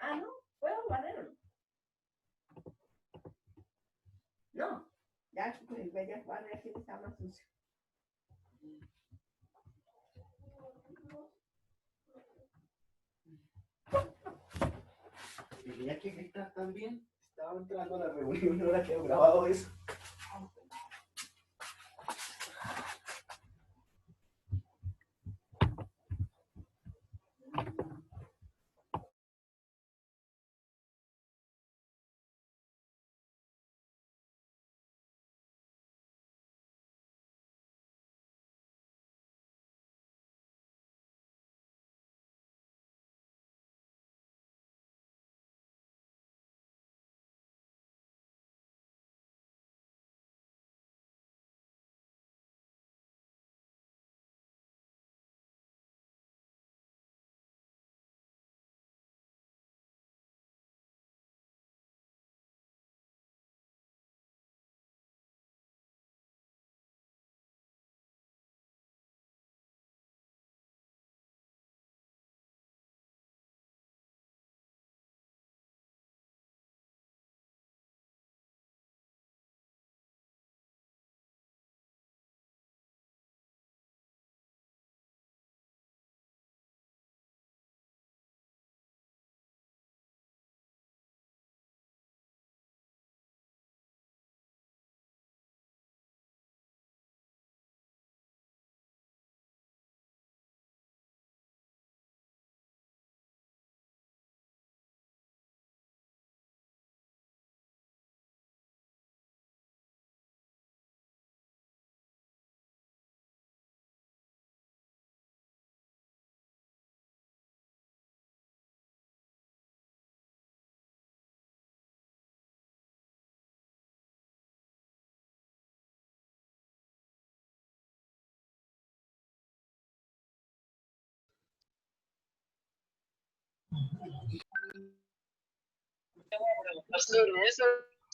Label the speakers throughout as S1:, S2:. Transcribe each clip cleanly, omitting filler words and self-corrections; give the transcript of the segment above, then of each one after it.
S1: Ah, ¿no? ¿Puedo barrer o no? No. Ya, pues, ya barre aquí está más sucio.
S2: Tenía que gritar también. Estaba entrando a la reunión y no la quedó grabado eso.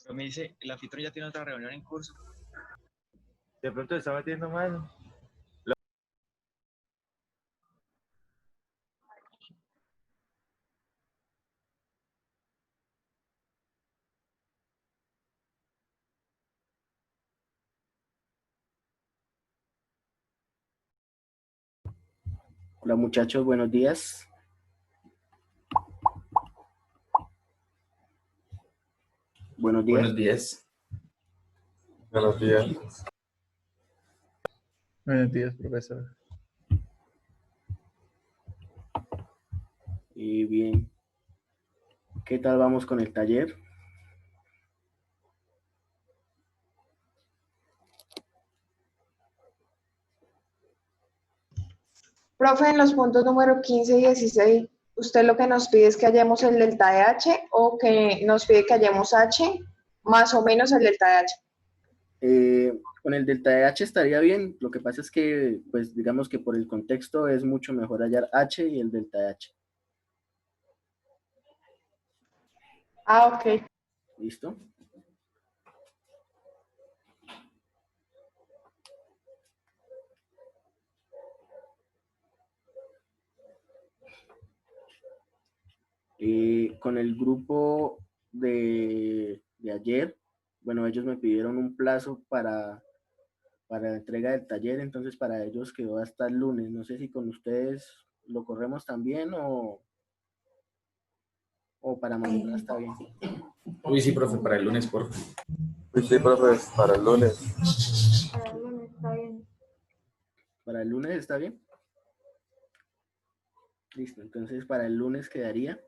S3: Pero me dice, el anfitrión ya tiene otra reunión en curso.
S4: De pronto se está metiendo mano.
S2: Hola muchachos, buenos días. Buenos días.
S5: Buenos días.
S6: Buenos días.
S7: Buenos días, profesor.
S2: Y bien, ¿qué tal vamos con el taller?
S8: Profe, en los puntos número 15 y 16, ¿usted lo que nos pide es que hallemos el delta de H o que nos pide que hallemos H más o menos el delta de H?
S2: Con el delta de H estaría bien. Lo que pasa es que, pues digamos que por el contexto es mucho mejor hallar H y el delta de H.
S8: Ah, ok.
S2: ¿Listo? Con el grupo de ayer, bueno, ellos me pidieron un plazo para la entrega del taller, entonces para ellos quedó hasta el lunes. No sé si con ustedes lo corremos también o para mañana está bien.
S5: Uy, sí, profe, para el lunes, por favor.
S6: Pues sí, profe, para el lunes.
S8: Para el lunes está bien.
S2: ¿Para el lunes está bien? Listo, entonces para el lunes quedaría.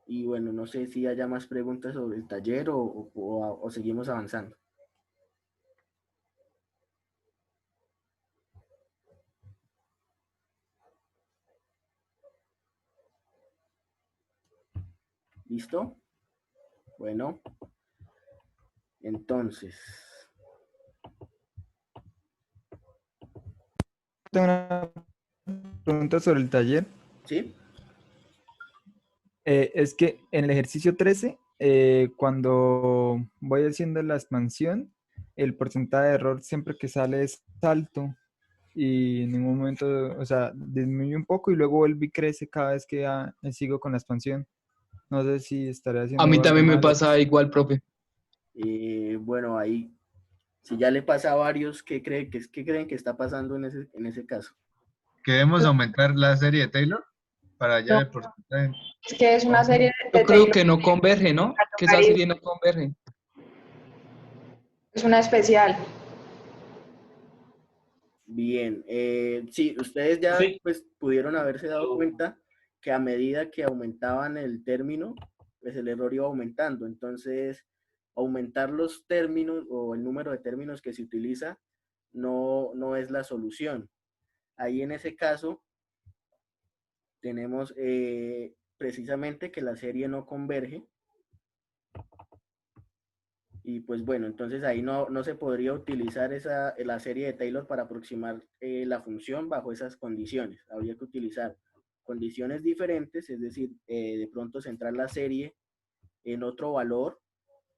S2: Y bueno, no sé si haya más preguntas sobre el taller o seguimos avanzando. ¿Listo? Bueno, entonces.
S7: Tengo una pregunta sobre el taller.
S2: ¿Sí?
S7: Es que en el ejercicio 13, cuando voy haciendo la expansión, el porcentaje de error siempre que sale es alto. y en ningún momento, o sea, disminuye un poco y luego vuelve y crece cada vez que sigo con la expansión. No sé si estaré
S9: A
S7: haciendo
S9: mí
S7: algo
S9: también me
S7: mal.
S9: pasa igual, profe.
S2: Bueno, ahí, si ya le pasa a varios, ¿qué creen que está pasando en ese caso?
S4: ¿Que debemos aumentar la serie de Taylor para
S8: No,
S4: ya el porcentaje?
S8: es que es una serie
S9: Yo
S8: de
S9: creo
S8: Taylor,
S9: que no converge, ¿no? Que esa serie no converge.
S8: es una especial.
S2: Bien, sí, ustedes ya
S5: Profe,
S2: pues pudieron haberse dado cuenta que a medida que aumentaban el término, pues el error iba aumentando. Entonces, aumentar los términos o el número de términos que se utiliza no es la solución. Ahí en ese caso tenemos precisamente que la serie no converge. Y pues bueno, entonces ahí no se podría utilizar la serie de Taylor para aproximar la función bajo esas condiciones. Habría que utilizar condiciones diferentes, es decir, de pronto centrar la serie en otro valor,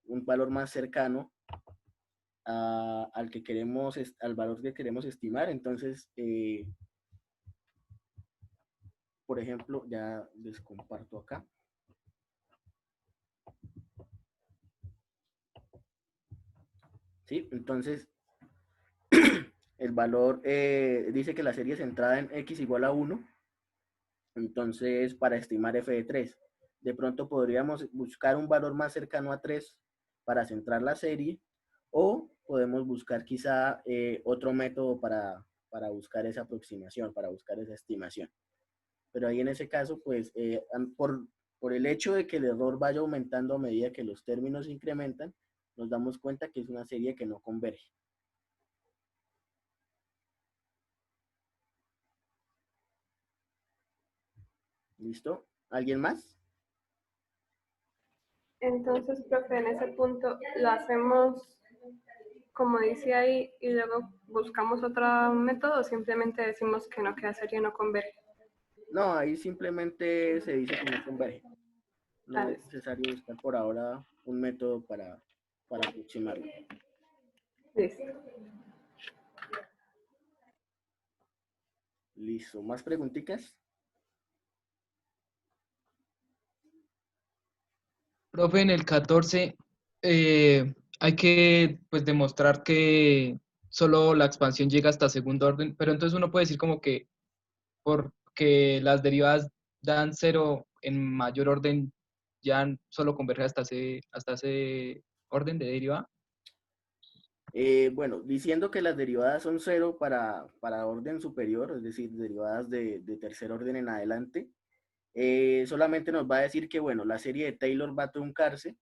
S2: un valor más cercano al valor que queremos estimar. Entonces, por ejemplo, ya les comparto acá. ¿Sí? Entonces, el valor dice que la serie es centrada en x igual a 1. Entonces, para estimar f de 3, de pronto podríamos buscar un valor más cercano a 3 para centrar la serie, o podemos buscar quizá otro método para buscar esa aproximación, para buscar esa estimación. Pero ahí en ese caso, pues, por el hecho de que el error vaya aumentando a medida que los términos incrementan, nos damos cuenta que es una serie que no converge. ¿Listo? ¿Alguien más?
S10: Entonces, profe, en ese punto lo hacemos como dice ahí y luego buscamos otro método o simplemente decimos que no, que la serie no converge.
S2: No, ahí simplemente se dice que no converge. No
S10: Ah,
S2: es necesario buscar por ahora un método para aproximarlo.
S10: listo.
S2: Listo. ¿Más preguntitas?
S9: Profe, en el 14 hay que pues demostrar que solo la expansión llega hasta segundo orden, pero entonces uno puede decir como que porque las derivadas dan cero en mayor orden, ya solo converge hasta ese orden de derivada.
S2: Bueno, diciendo que las derivadas son cero para orden superior, es decir, derivadas de tercer orden en adelante, solamente nos va a decir que, bueno, la serie de Taylor va a truncarse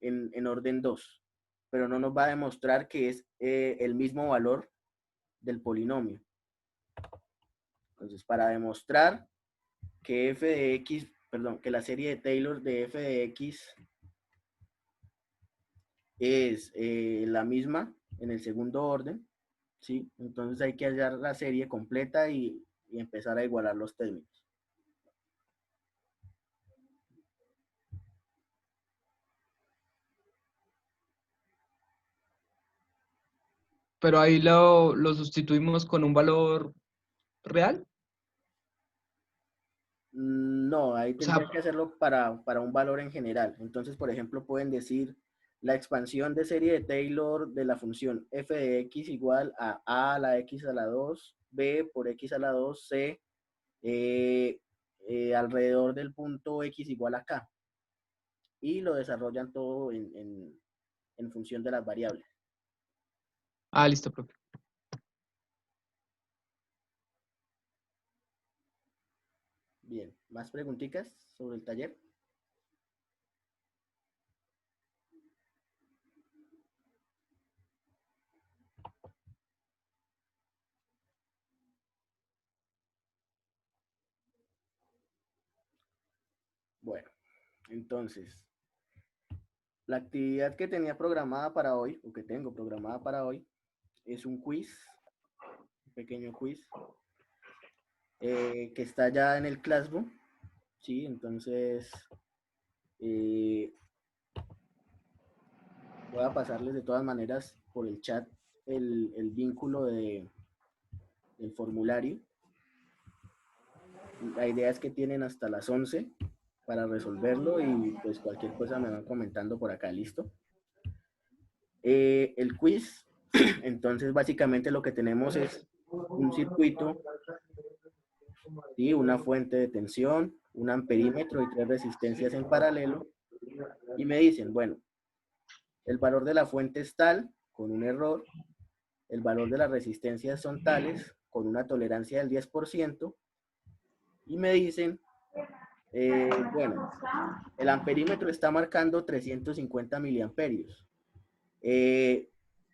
S2: en orden 2, pero no nos va a demostrar que es el mismo valor del polinomio. Entonces, para demostrar que f de x, perdón, que la serie de Taylor de f de x es la misma en el segundo orden, ¿sí? Entonces hay que hallar la serie completa y empezar a igualar los términos.
S9: Pero ahí lo sustituimos con un valor real.
S2: No, ahí
S9: O sea,
S2: tendría que hacerlo para un valor en general. Entonces, por ejemplo, pueden decir la expansión de serie de Taylor de la función f de x igual a la x a la 2, b por x a la 2, c alrededor del punto x igual a k. Y lo desarrollan todo en función de las variables.
S9: listo, profe.
S2: Bien, ¿más preguntitas sobre el taller? Bueno, entonces, la actividad que tenía programada para hoy, o que tengo programada para hoy, es un quiz, un pequeño quiz, que está ya en el Classroom, ¿sí? Entonces, voy a pasarles de todas maneras por el chat el vínculo de el formulario. La idea es que tienen hasta las 11 para resolverlo y pues cualquier cosa me van comentando por acá, ¿listo? El quiz, entonces básicamente lo que tenemos es un circuito, ¿sí? Una fuente de tensión, un amperímetro y 3 resistencias en paralelo. Y me dicen, bueno, el valor de la fuente es tal, con un error, el valor de las resistencias son tales, con una tolerancia del 10%, y me dicen, bueno, el amperímetro está marcando 350 miliamperios.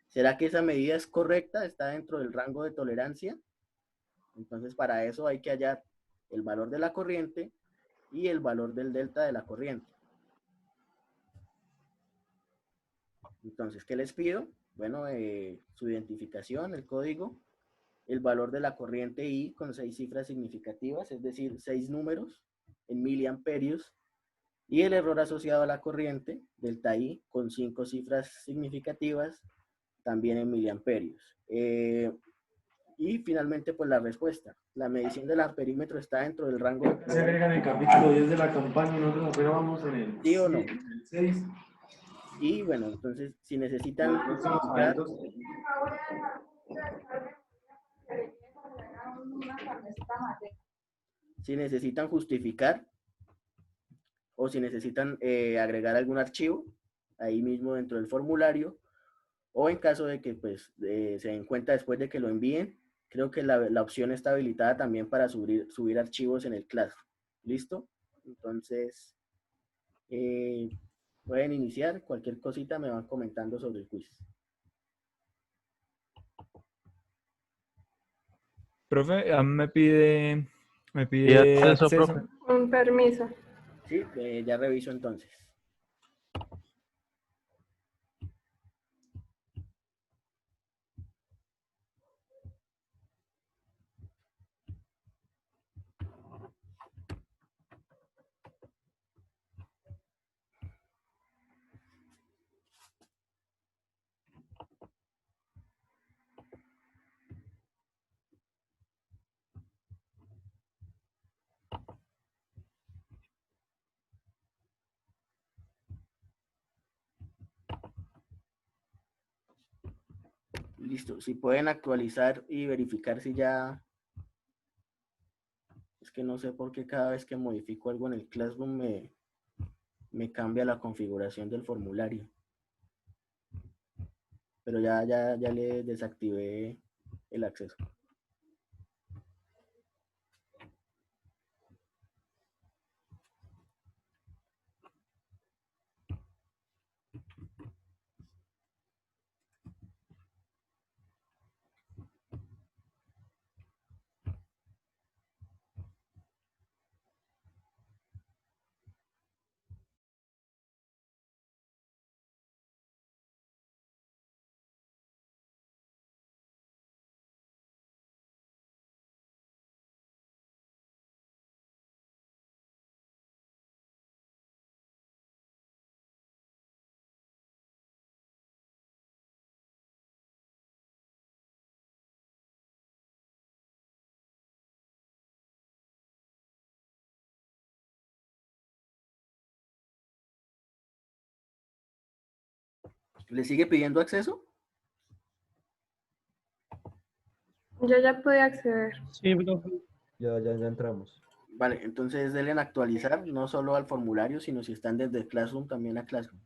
S2: ¿Será que esa medida es correcta? ¿Está dentro del rango de tolerancia? Entonces, para eso hay que hallar el valor de la corriente y el valor del delta de la corriente. Entonces, ¿qué les pido? Bueno, su identificación, el código, el valor de la corriente I con 6 cifras significativas, es decir, 6 números en miliamperios, y el error asociado a la corriente, delta I, con 5 cifras significativas, también en miliamperios. Y finalmente, pues la respuesta. La medición del amperímetro está dentro del rango.
S11: Se agrega en el capítulo 10 de la campaña y nosotros apenas vamos en el
S2: ¿Sí o no?
S11: 6.
S2: Y bueno, entonces, si necesitan
S11: Próximos
S2: justificar,
S11: eventos.
S2: si necesitan justificar o si necesitan agregar algún archivo, ahí mismo dentro del formulario, o en caso de que pues, se den cuenta después de que lo envíen, creo que la opción está habilitada también para subir archivos en el Classroom. ¿Listo? Entonces, pueden iniciar. Cualquier cosita me van comentando sobre el quiz.
S7: Profe, a mí me
S12: Y
S7: pide
S12: acceso,
S7: acceso.
S12: profe.
S10: Un permiso.
S2: Sí, ya reviso entonces. Listo, si pueden actualizar y verificar si ya... Es que no sé por qué cada vez que modifico algo en el Classroom me cambia la configuración del formulario. Pero ya le desactivé el acceso. ¿Le sigue pidiendo acceso?
S10: Yo ya pude acceder.
S12: Sí, profe.
S13: Ya entramos.
S2: Vale, entonces denle en actualizar, no solo al formulario, sino si están desde Classroom, también a Classroom.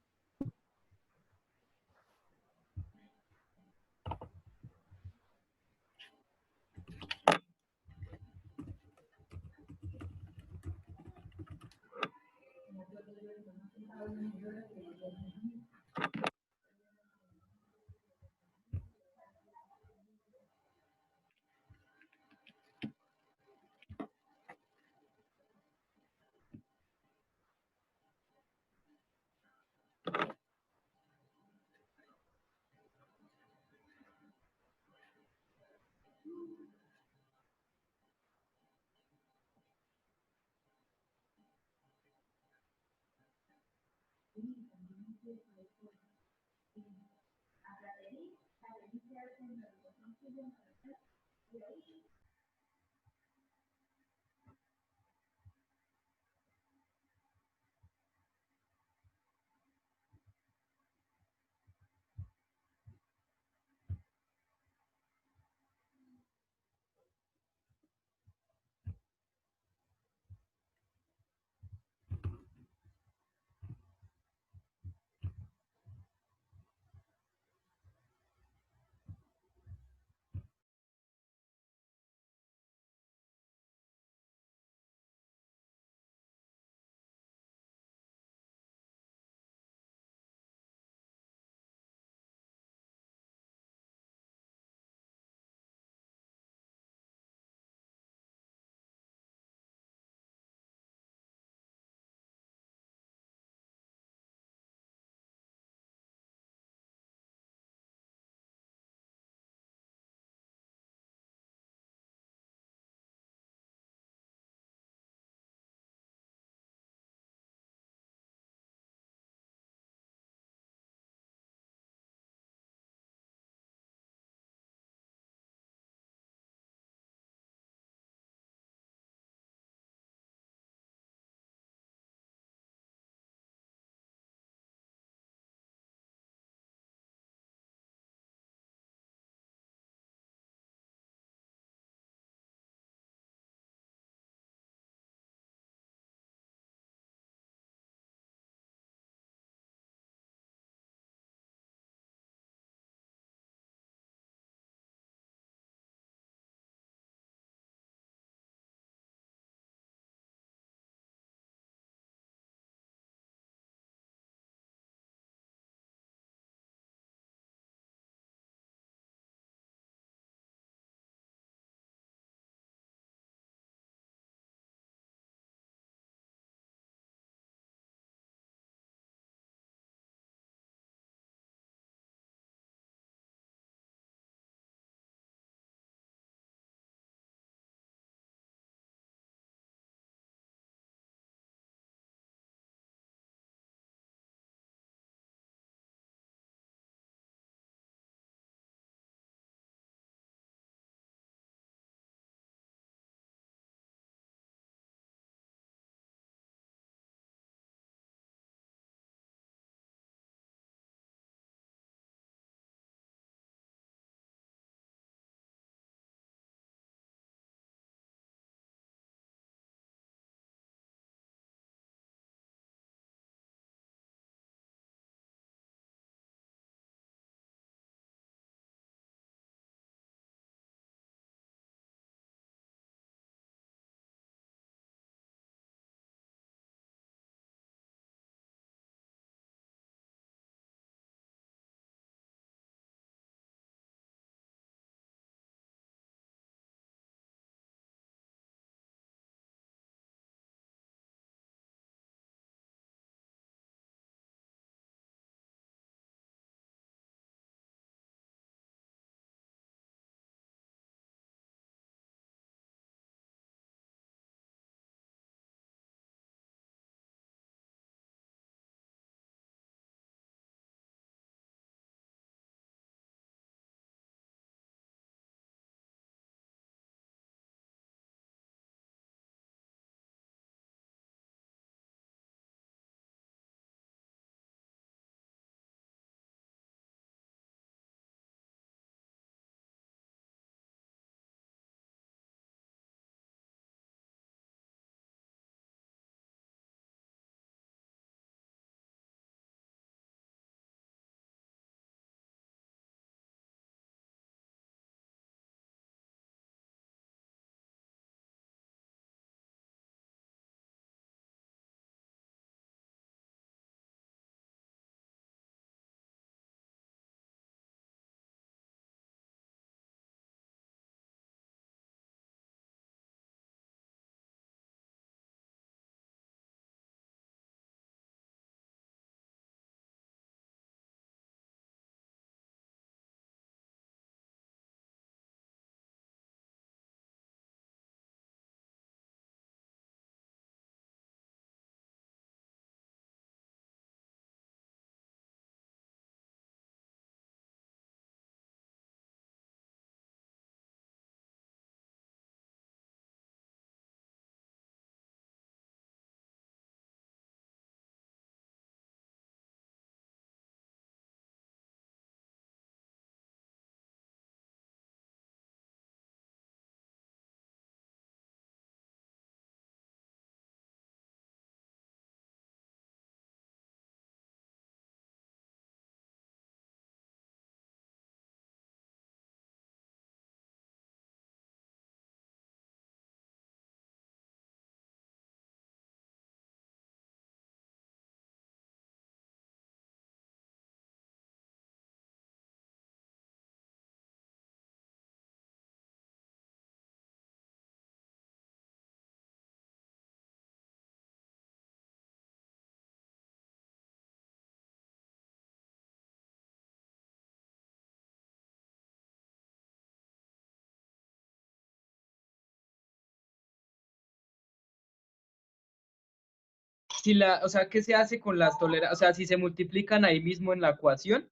S9: o sea, ¿qué se hace con las tolerancias? O sea, si se multiplican ahí mismo en la ecuación,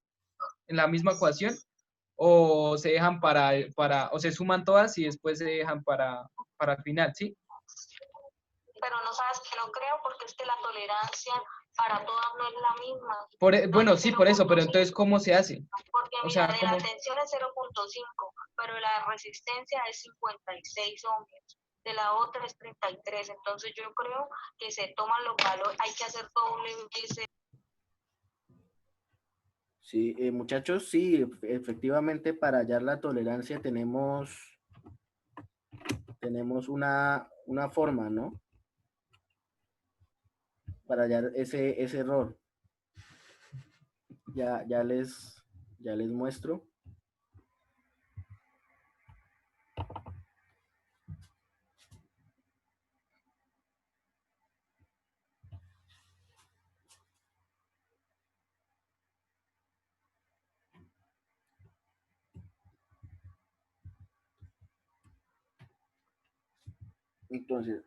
S9: en la misma ecuación, o se dejan o se suman todas y después se dejan para el final, ¿sí?
S12: Pero no sabes que no creo porque es que la tolerancia para todas no es la misma.
S9: Bueno, sí, por eso, pero entonces, ¿cómo se hace?
S12: Porque
S9: O
S12: mira,
S9: sea,
S12: de
S9: ¿cómo?
S12: la tensión es 0.5, pero la resistencia es 56 ohmios. De la otra es 33, entonces yo creo que se toman los valores, hay que hacer todo un índice.
S2: Sí, muchachos, sí, efectivamente para hallar la tolerancia tenemos una forma, ¿no? Para hallar ese error. Ya les muestro. Entonces,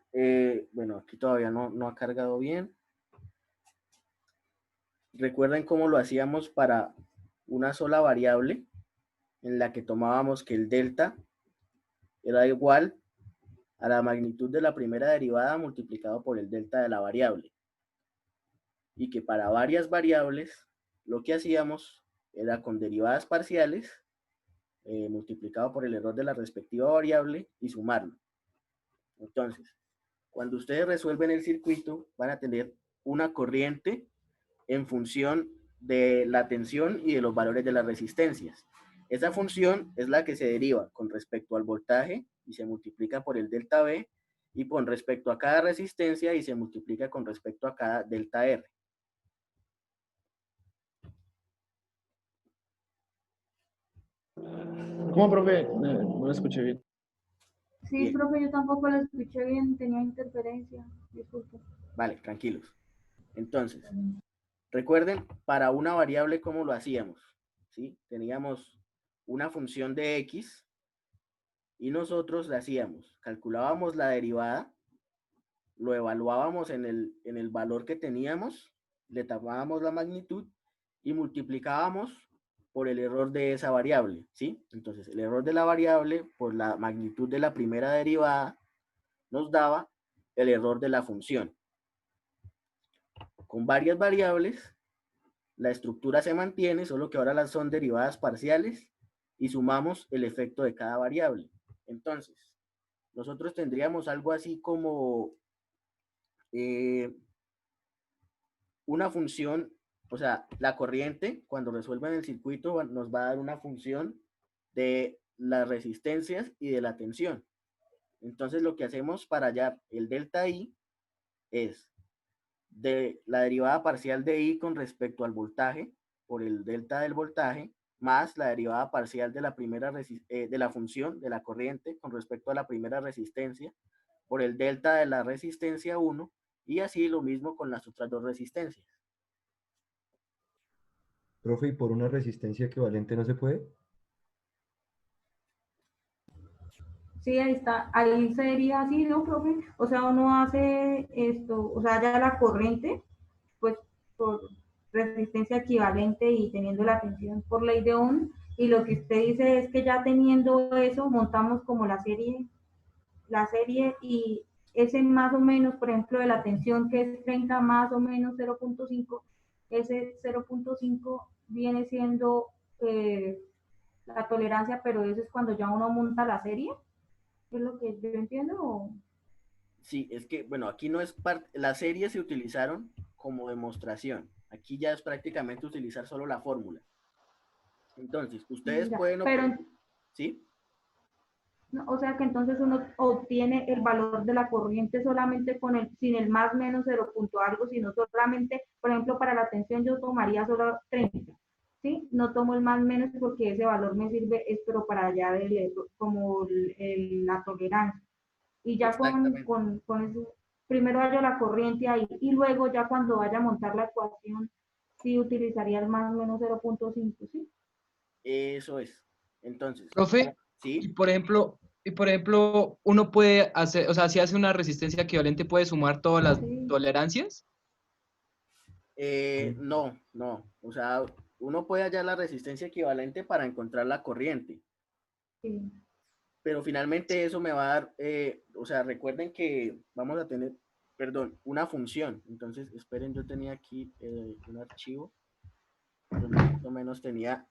S2: bueno, aquí todavía no ha cargado bien. Recuerden cómo lo hacíamos para una sola variable en la que tomábamos que el delta era igual a la magnitud de la primera derivada multiplicado por el delta de la variable. Y que para varias variables lo que hacíamos era con derivadas parciales multiplicado por el error de la respectiva variable y sumarlo. Entonces, cuando ustedes resuelven el circuito, van a tener una corriente en función de la tensión y de los valores de las resistencias. Esa función es la que se deriva con respecto al voltaje y se multiplica por el delta V, y con respecto a cada resistencia y se multiplica con respecto a cada delta R.
S11: ¿Cómo, profe? No lo escuché bien.
S14: Sí,
S2: Bien.
S14: profe, yo tampoco lo escuché bien, tenía interferencia, disculpe.
S2: Vale, tranquilos. Entonces, recuerden, para una variable, ¿cómo lo hacíamos? ¿Sí? Teníamos una función de X y nosotros la hacíamos, calculábamos la derivada, lo evaluábamos en el valor que teníamos, le tomábamos la magnitud y multiplicábamos por el error de esa variable, ¿sí? Entonces, el error de la variable por la magnitud de la primera derivada nos daba el error de la función. Con varias variables, la estructura se mantiene, solo que ahora las son derivadas parciales y sumamos el efecto de cada variable. Entonces, nosotros tendríamos algo así como una función, o sea, la corriente, cuando resuelvan el circuito, nos va a dar una función de las resistencias y de la tensión. Entonces, lo que hacemos para hallar el delta I es de la derivada parcial de I con respecto al voltaje por el delta del voltaje más la derivada parcial de la primera de la función de la corriente con respecto a la primera resistencia por el delta de la resistencia 1, y así lo mismo con las otras dos resistencias.
S13: Profe, ¿y por una resistencia equivalente no se puede?
S14: Sí, ahí está, ahí sería así, ¿no, profe? O sea, uno hace esto, o sea, ya la corriente, pues por resistencia equivalente y teniendo la tensión por ley de Ohm, y lo que usted dice es que ya teniendo eso, montamos como la serie y ese más o menos, por ejemplo, de la tensión que es 30 más o menos 0.5, ese 0.5 viene siendo la tolerancia, pero eso es cuando ya uno monta la serie. ¿Es lo que yo entiendo? ¿O?
S2: Sí, es que, bueno, aquí no es parte, las series se utilizaron como demostración. Aquí ya es prácticamente utilizar solo la fórmula. Entonces, ustedes
S14: Ya,
S2: pueden...
S14: pero,
S2: ¿sí?
S14: no, o sea que entonces uno obtiene el valor de la corriente solamente sin el más menos 0 punto algo, sino solamente, por ejemplo, para la tensión yo tomaría solo 30, ¿sí? No tomo el más menos porque ese valor me sirve, es pero para allá como la tolerancia. Y ya con eso, primero hallo la corriente ahí, y luego ya cuando vaya a montar la ecuación, sí utilizaría el más o menos 0.5, ¿sí?
S2: Eso es. Entonces,
S9: Profe,
S2: ¿sí?
S9: y por ejemplo, uno puede hacer, o sea, si hace una resistencia equivalente, puede sumar todas las tolerancias.
S2: No, no. O sea, uno puede hallar la resistencia equivalente para encontrar la corriente.
S14: Sí.
S2: Pero finalmente eso me va a dar, o sea, recuerden que vamos a tener, perdón, una función. Entonces, esperen, yo tenía aquí un archivo donde más o menos tenía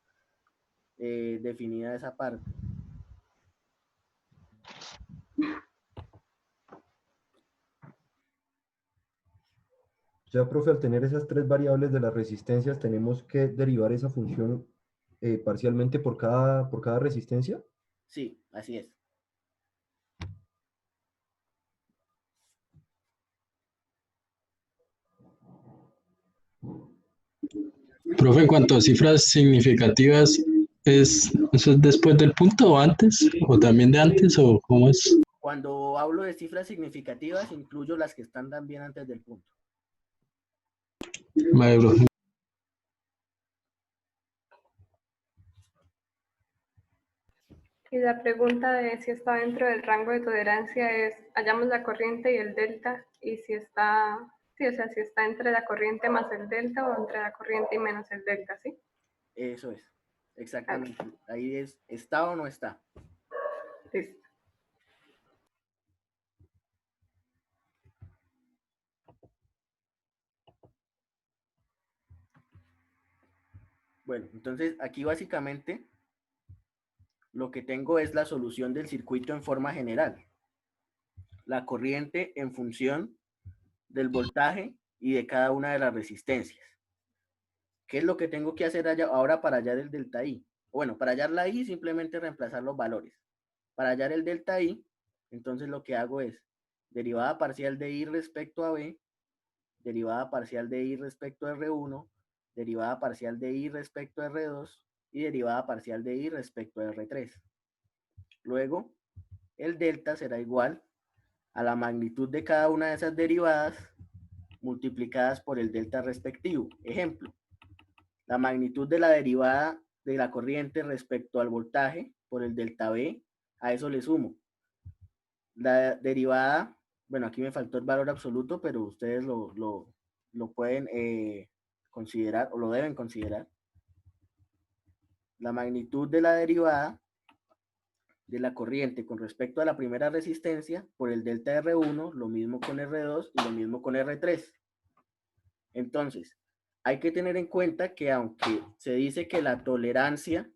S2: definida esa parte.
S13: Ya, profe, al tener esas tres variables de las resistencias, tenemos que derivar esa función parcialmente por cada resistencia.
S2: Sí, así es.
S15: Profe, en cuanto a cifras significativas, ¿eso es después del punto o antes? ¿O también de antes? ¿O cómo es?
S2: Cuando hablo de cifras significativas, incluyo las que están también antes del punto.
S15: Vale, profe.
S10: Y la pregunta de si está dentro del rango de tolerancia es, hallamos la corriente y el delta, y si está, sí, o sea, si está entre la corriente más el delta o entre la corriente y menos el delta, ¿sí?
S2: Eso es, exactamente. Ahí es, ¿está o no está?
S10: Listo.
S2: Bueno, entonces aquí básicamente lo que tengo es la solución del circuito en forma general. La corriente en función del voltaje y de cada una de las resistencias. ¿Qué es lo que tengo que hacer ahora para hallar el delta I? Bueno, para hallar la I simplemente reemplazar los valores. Para hallar el delta I, entonces lo que hago es derivada parcial de I respecto a B, derivada parcial de I respecto a R1, derivada parcial de I respecto a R2 y derivada parcial de I respecto a R3. Luego, el delta será igual a la magnitud de cada una de esas derivadas multiplicadas por el delta respectivo. Ejemplo, la magnitud de la derivada de la corriente respecto al voltaje por el delta B, a eso le sumo. La derivada, bueno, aquí me faltó el valor absoluto, pero ustedes lo pueden considerar o lo deben considerar. La magnitud de la derivada de la corriente con respecto a la primera resistencia por el delta R1, lo mismo con R2 y lo mismo con R3. Entonces, hay que tener en cuenta que aunque se dice que la tolerancia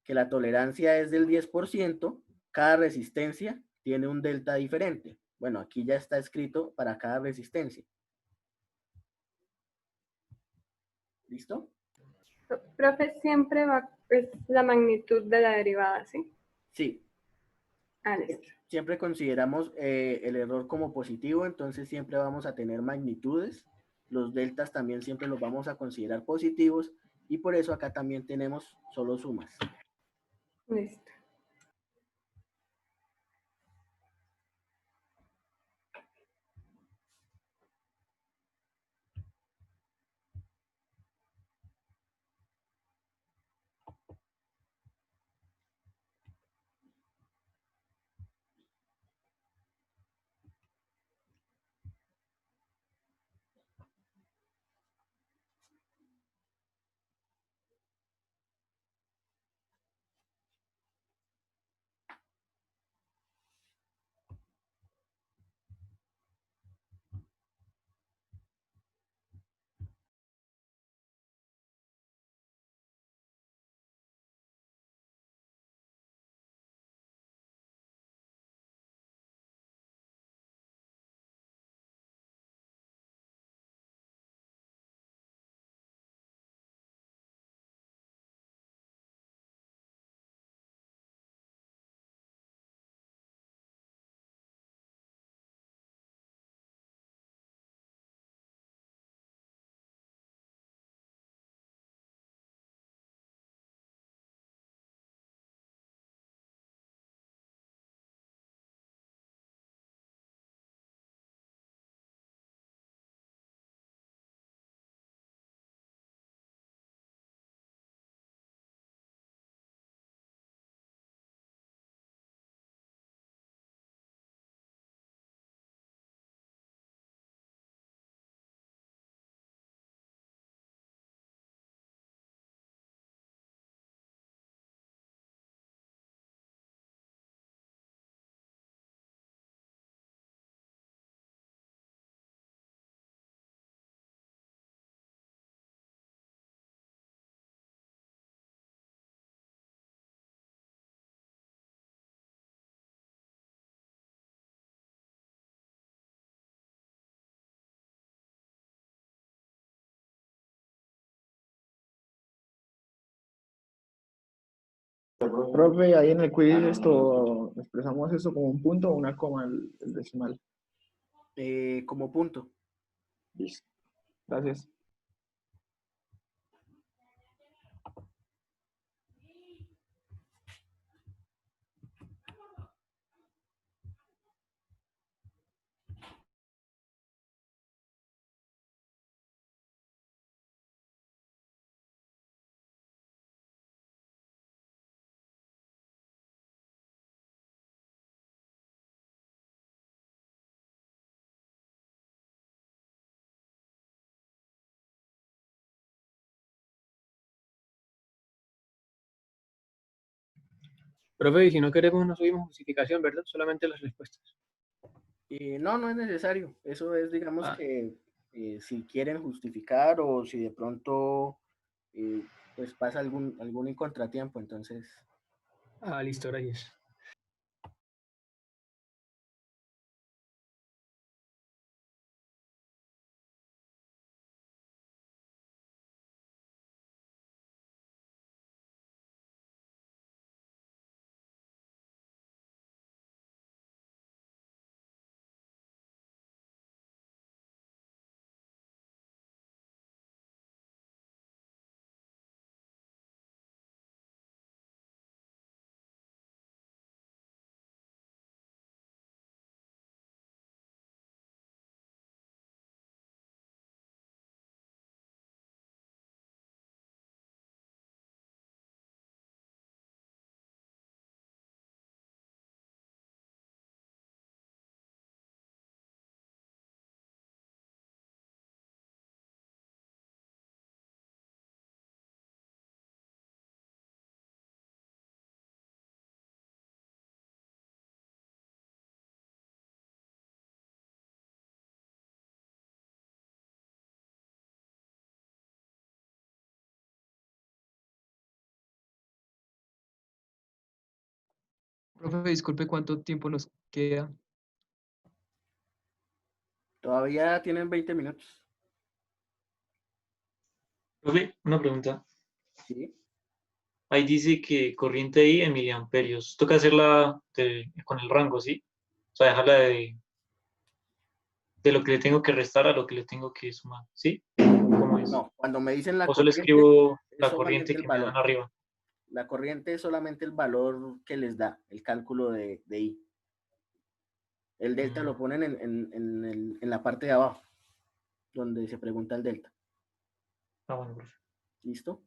S2: es del 10%, cada resistencia tiene un delta diferente. Bueno, aquí ya está escrito para cada resistencia. ¿Listo?
S10: Profe, siempre es la magnitud de la derivada, ¿sí?
S2: Sí.
S10: Ah, listo.
S2: Siempre consideramos el error como positivo, entonces siempre vamos a tener magnitudes. Los deltas también siempre los vamos a considerar positivos y por eso acá también tenemos solo sumas.
S10: Listo.
S16: Profe, ahí en el quiz esto, expresamos esto como un punto o una coma el decimal.
S2: Como punto.
S16: Listo. Gracias.
S17: Profe, y si no queremos, no subimos justificación, ¿verdad? Solamente las respuestas.
S2: No, no es necesario. Eso es, digamos
S17: Ah.
S2: que si quieren justificar o si de pronto pues pasa algún contratiempo, entonces.
S17: Ah, listo, gracias.
S9: Profe, disculpe, ¿cuánto tiempo nos queda?
S2: Todavía tienen 20 minutos.
S18: Profe, una pregunta.
S2: Sí.
S18: Ahí dice que corriente I en miliamperios. Toca hacerla con el rango, ¿sí? O sea, dejarla de lo que le tengo que restar a lo que le tengo que sumar, ¿sí? ¿Cómo es?
S2: No, cuando me dicen la
S18: O solo
S2: corriente,
S18: escribo
S2: es
S18: la
S2: solamente
S18: corriente
S2: el
S18: que me dan
S2: valor.
S18: arriba.
S2: La corriente es solamente el valor que les da, el cálculo de I. El delta lo ponen en la parte de abajo, donde se pregunta el delta.
S18: Ah, bueno, profe.
S2: ¿Listo?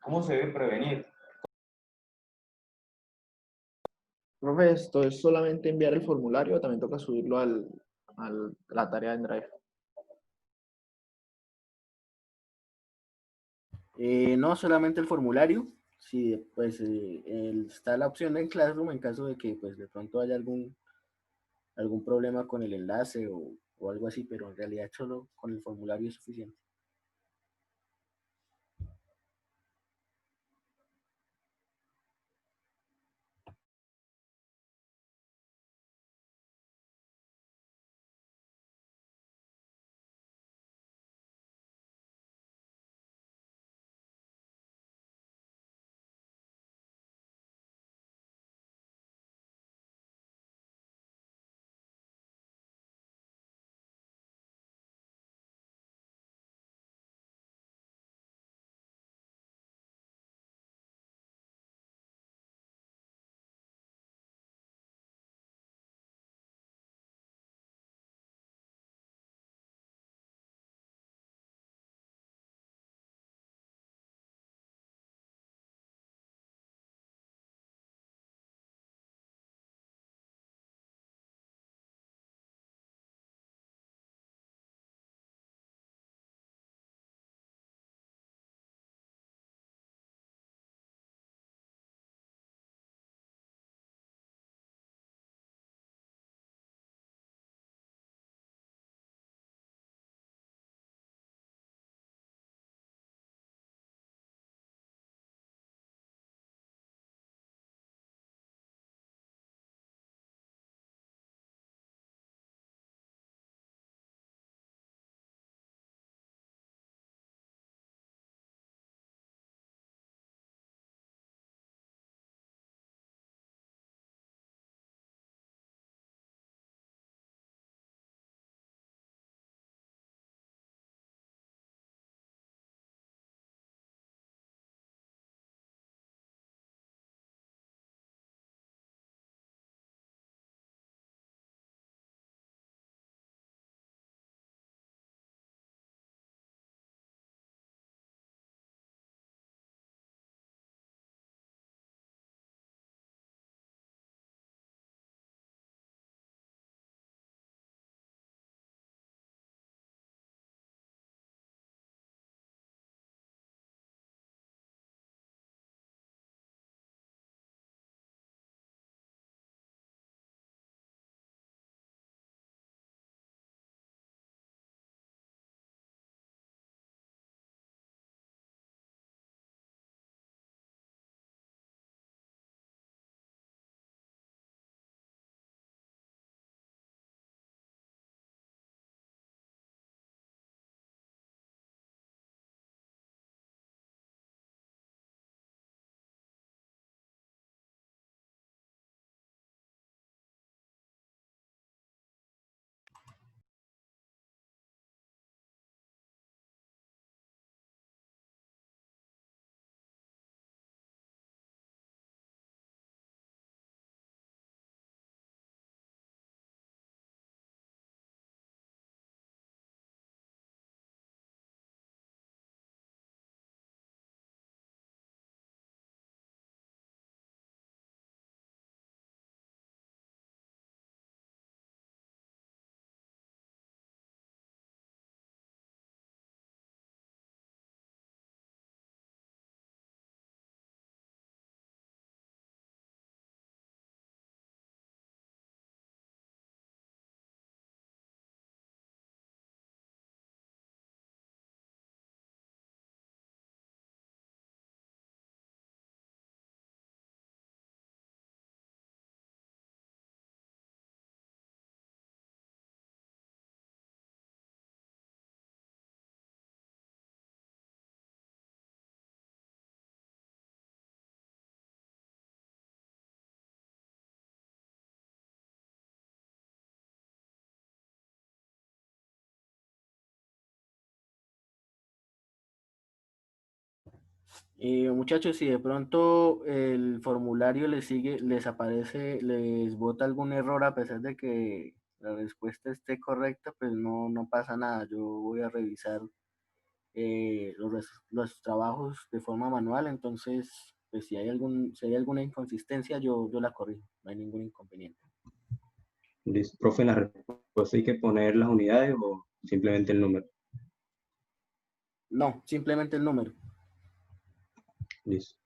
S11: ¿Cómo se debe prevenir?
S16: Profe, esto es solamente enviar el formulario, o también toca subirlo la tarea en Drive.
S2: No solamente el formulario, sí, pues está la opción en Classroom en caso de que pues de pronto haya algún problema con el enlace o algo así, pero en realidad solo con el formulario es suficiente. Muchachos, si de pronto el formulario les aparece, les bota algún error a pesar de que la respuesta esté correcta, pues no pasa nada. Yo voy a revisar los trabajos de forma manual, entonces, pues si hay alguna inconsistencia, yo la corrijo, no hay ningún inconveniente.
S15: Listo. Profe, en la respuesta hay que poner las unidades o simplemente el número.
S2: No, simplemente el número.
S15: Listo.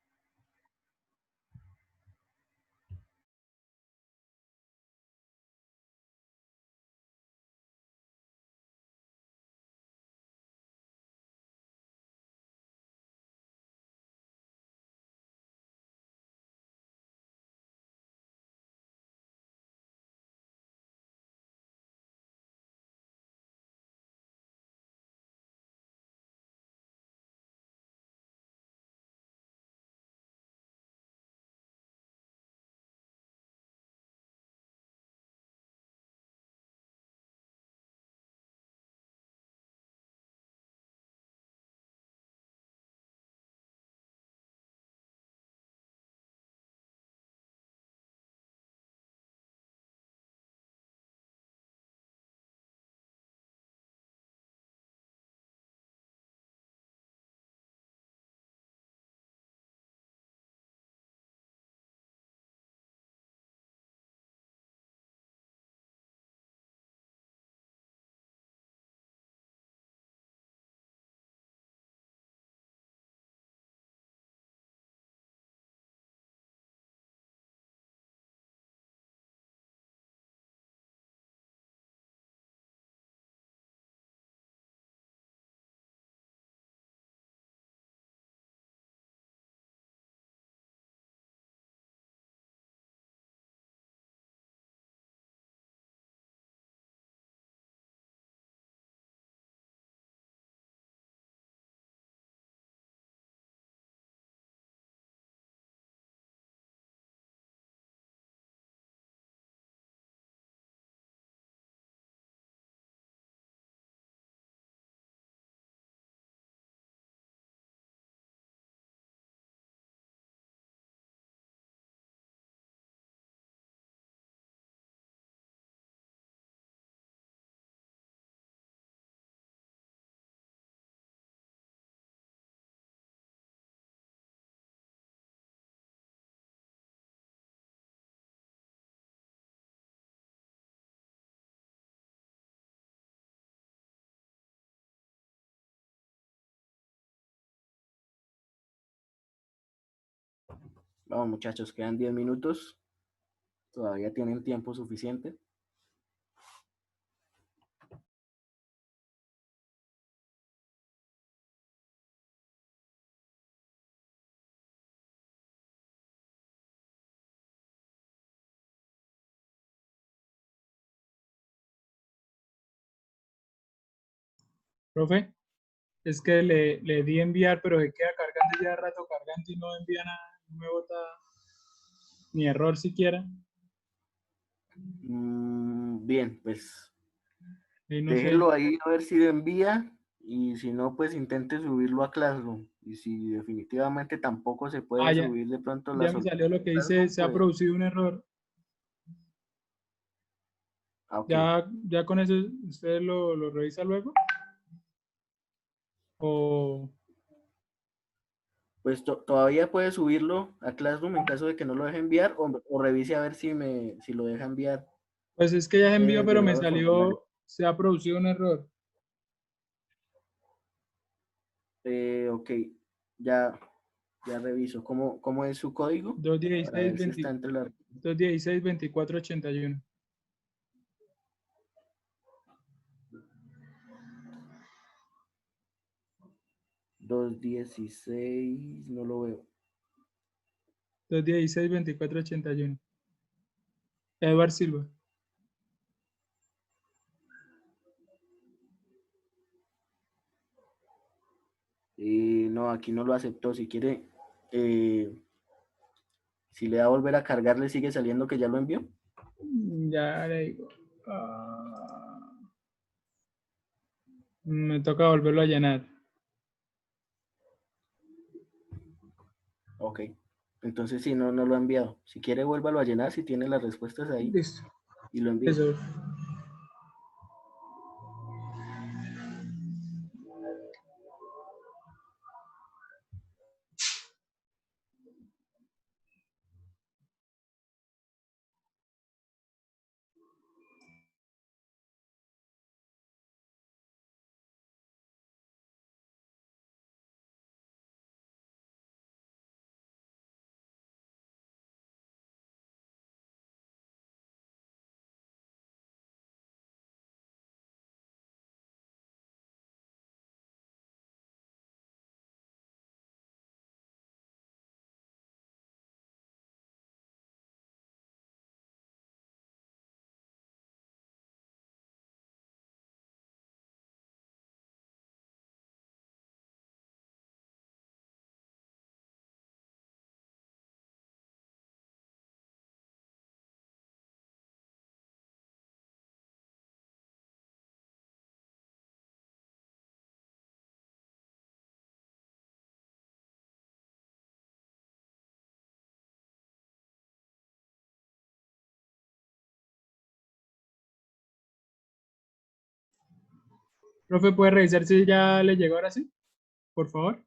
S2: Vamos muchachos, quedan 10 minutos. Todavía tienen tiempo suficiente.
S19: Profe, es que le di enviar, pero se queda cargando ya rato cargando y no envía nada, no me bota ni error siquiera.
S2: Bien, pues
S19: Y no sé,
S2: déjelo ahí a ver si le envía y si no, pues intente subirlo a Classroom. Y si definitivamente tampoco se puede
S19: ya,
S2: subir de pronto la
S19: ya me salió lo que dice,
S2: Classroom,
S19: se ha
S2: pues,
S19: producido un error.
S2: ok.
S19: Ya con eso, ¿usted lo revisa luego? O...
S2: Pues todavía puede subirlo a Classroom en caso de que no lo deje enviar o revise a ver si lo deja enviar.
S19: Pues es que ya se envió,
S2: De
S19: pero me
S2: nuevo el formulario.
S19: salió, se ha producido un error.
S2: Ok, ya reviso. ¿Cómo es su código? Para ver si está entre las...
S19: 216-2481.
S2: 216, no lo veo.
S19: 216-2481. Edward Silva.
S2: No, aquí no lo aceptó. Si quiere, si le da a volver a cargar, le sigue saliendo que ya lo envió.
S19: Ya le digo. Me toca volverlo a llenar.
S2: Ok. Entonces, si no lo ha enviado. Si quiere, vuélvalo a llenar si tiene las respuestas ahí.
S19: Listo.
S2: Y lo envía.
S19: Eso. Profe, ¿puede revisar si ya le llegó ahora sí? Por favor.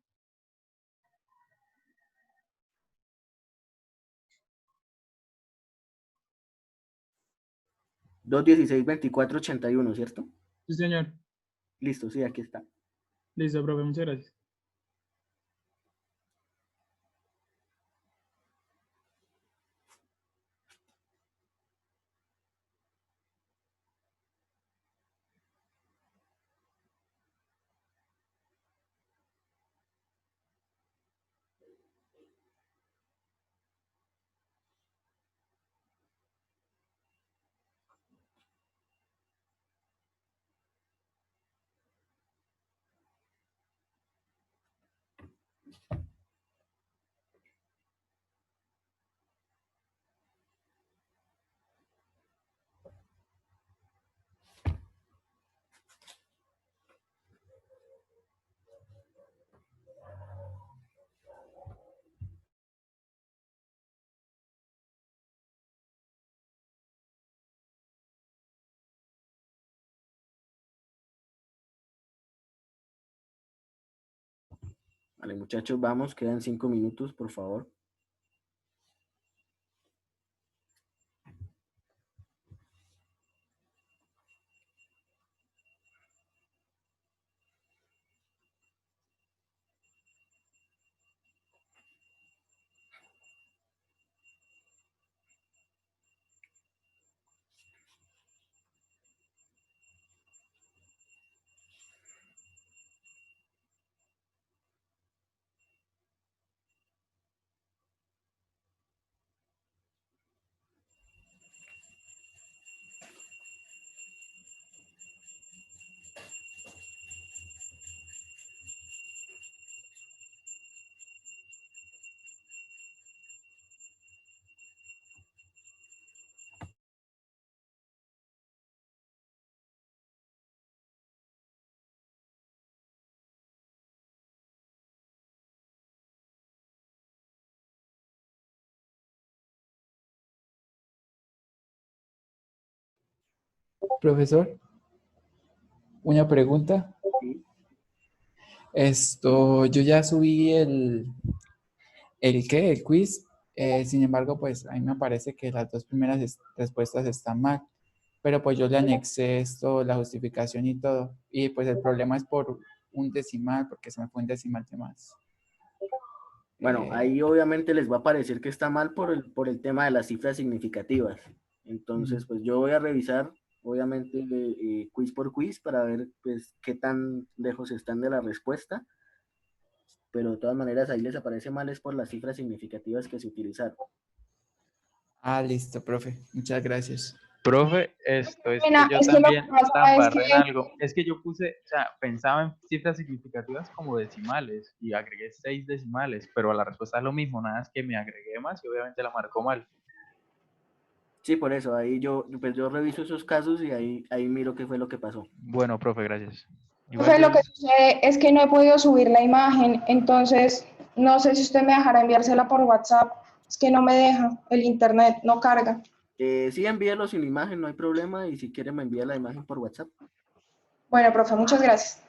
S2: Dos 16 24 81, ¿cierto?
S19: Sí, señor.
S2: Listo, sí, aquí está.
S19: Listo, profe, muchas gracias.
S2: Vale, muchachos, vamos, quedan 5 minutos, por favor.
S20: Profesor, una pregunta. Yo ya subí el quiz. Sin embargo, pues a mí me parece que las dos primeras respuestas están mal. Pero pues yo le anexé esto, la justificación y todo. Y pues el problema es por un decimal, porque se me fue un decimal de más.
S2: Bueno, ahí obviamente les va a parecer que está mal por el tema de las cifras significativas. Entonces, pues yo voy a revisar, obviamente, quiz por quiz para ver pues qué tan lejos están de la respuesta. Pero de todas maneras ahí les aparece mal es por las cifras significativas que se utilizaron.
S20: Ah, listo, profe. Muchas gracias.
S21: Profe, esto es que
S8: Pena,
S21: yo
S8: es que lo
S21: también
S8: que pasa
S21: la
S8: es
S21: embarré en
S8: que
S21: algo. Es que yo puse, o sea, pensaba en cifras significativas como decimales y agregué 6 decimales, pero la respuesta es lo mismo, nada es que me agregué más y obviamente la marcó mal.
S2: Sí, por eso, ahí pues yo reviso esos casos y ahí miro qué fue lo que pasó.
S21: Bueno, profe, gracias. Igual
S8: profe, lo que
S21: yo,
S8: sucede es que no he podido subir la imagen, entonces no sé si usted me dejará enviársela por WhatsApp. Es que no me deja, el internet no carga.
S2: Sí, envíalo sin imagen, no hay problema, y si quiere me envía la imagen por WhatsApp.
S8: Bueno, profe, muchas gracias.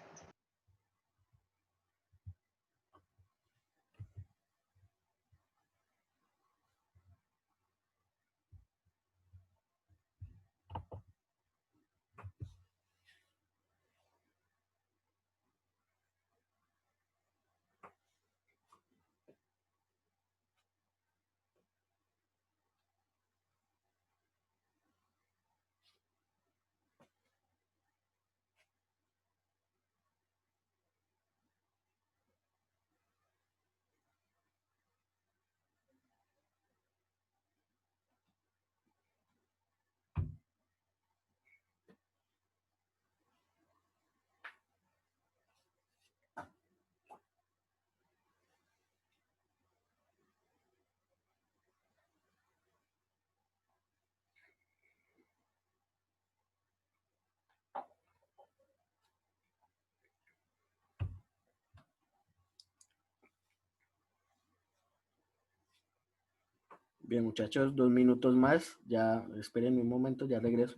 S2: Bien, muchachos, 2 minutos más, ya esperen un momento, ya regreso.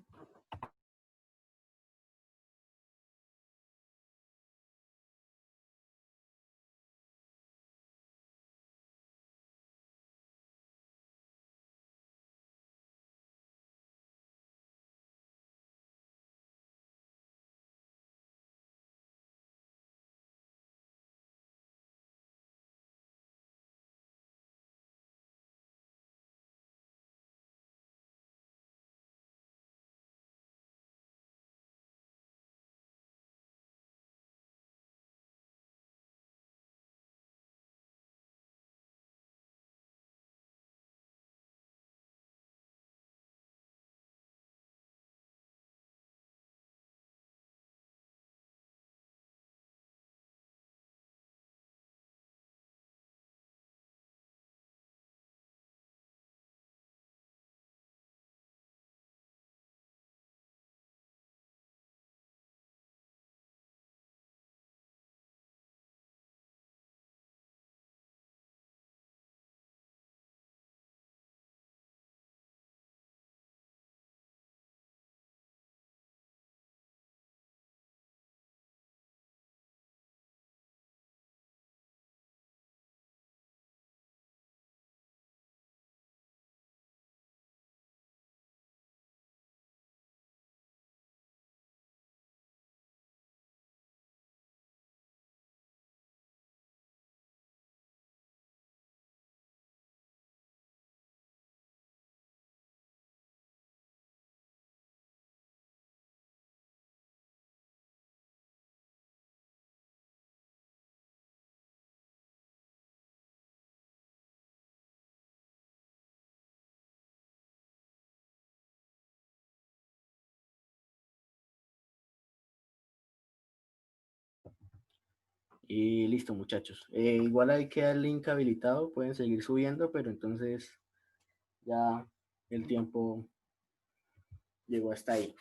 S2: Y listo, muchachos. Igual ahí queda el link habilitado, pueden seguir subiendo, pero entonces ya el tiempo llegó hasta ahí.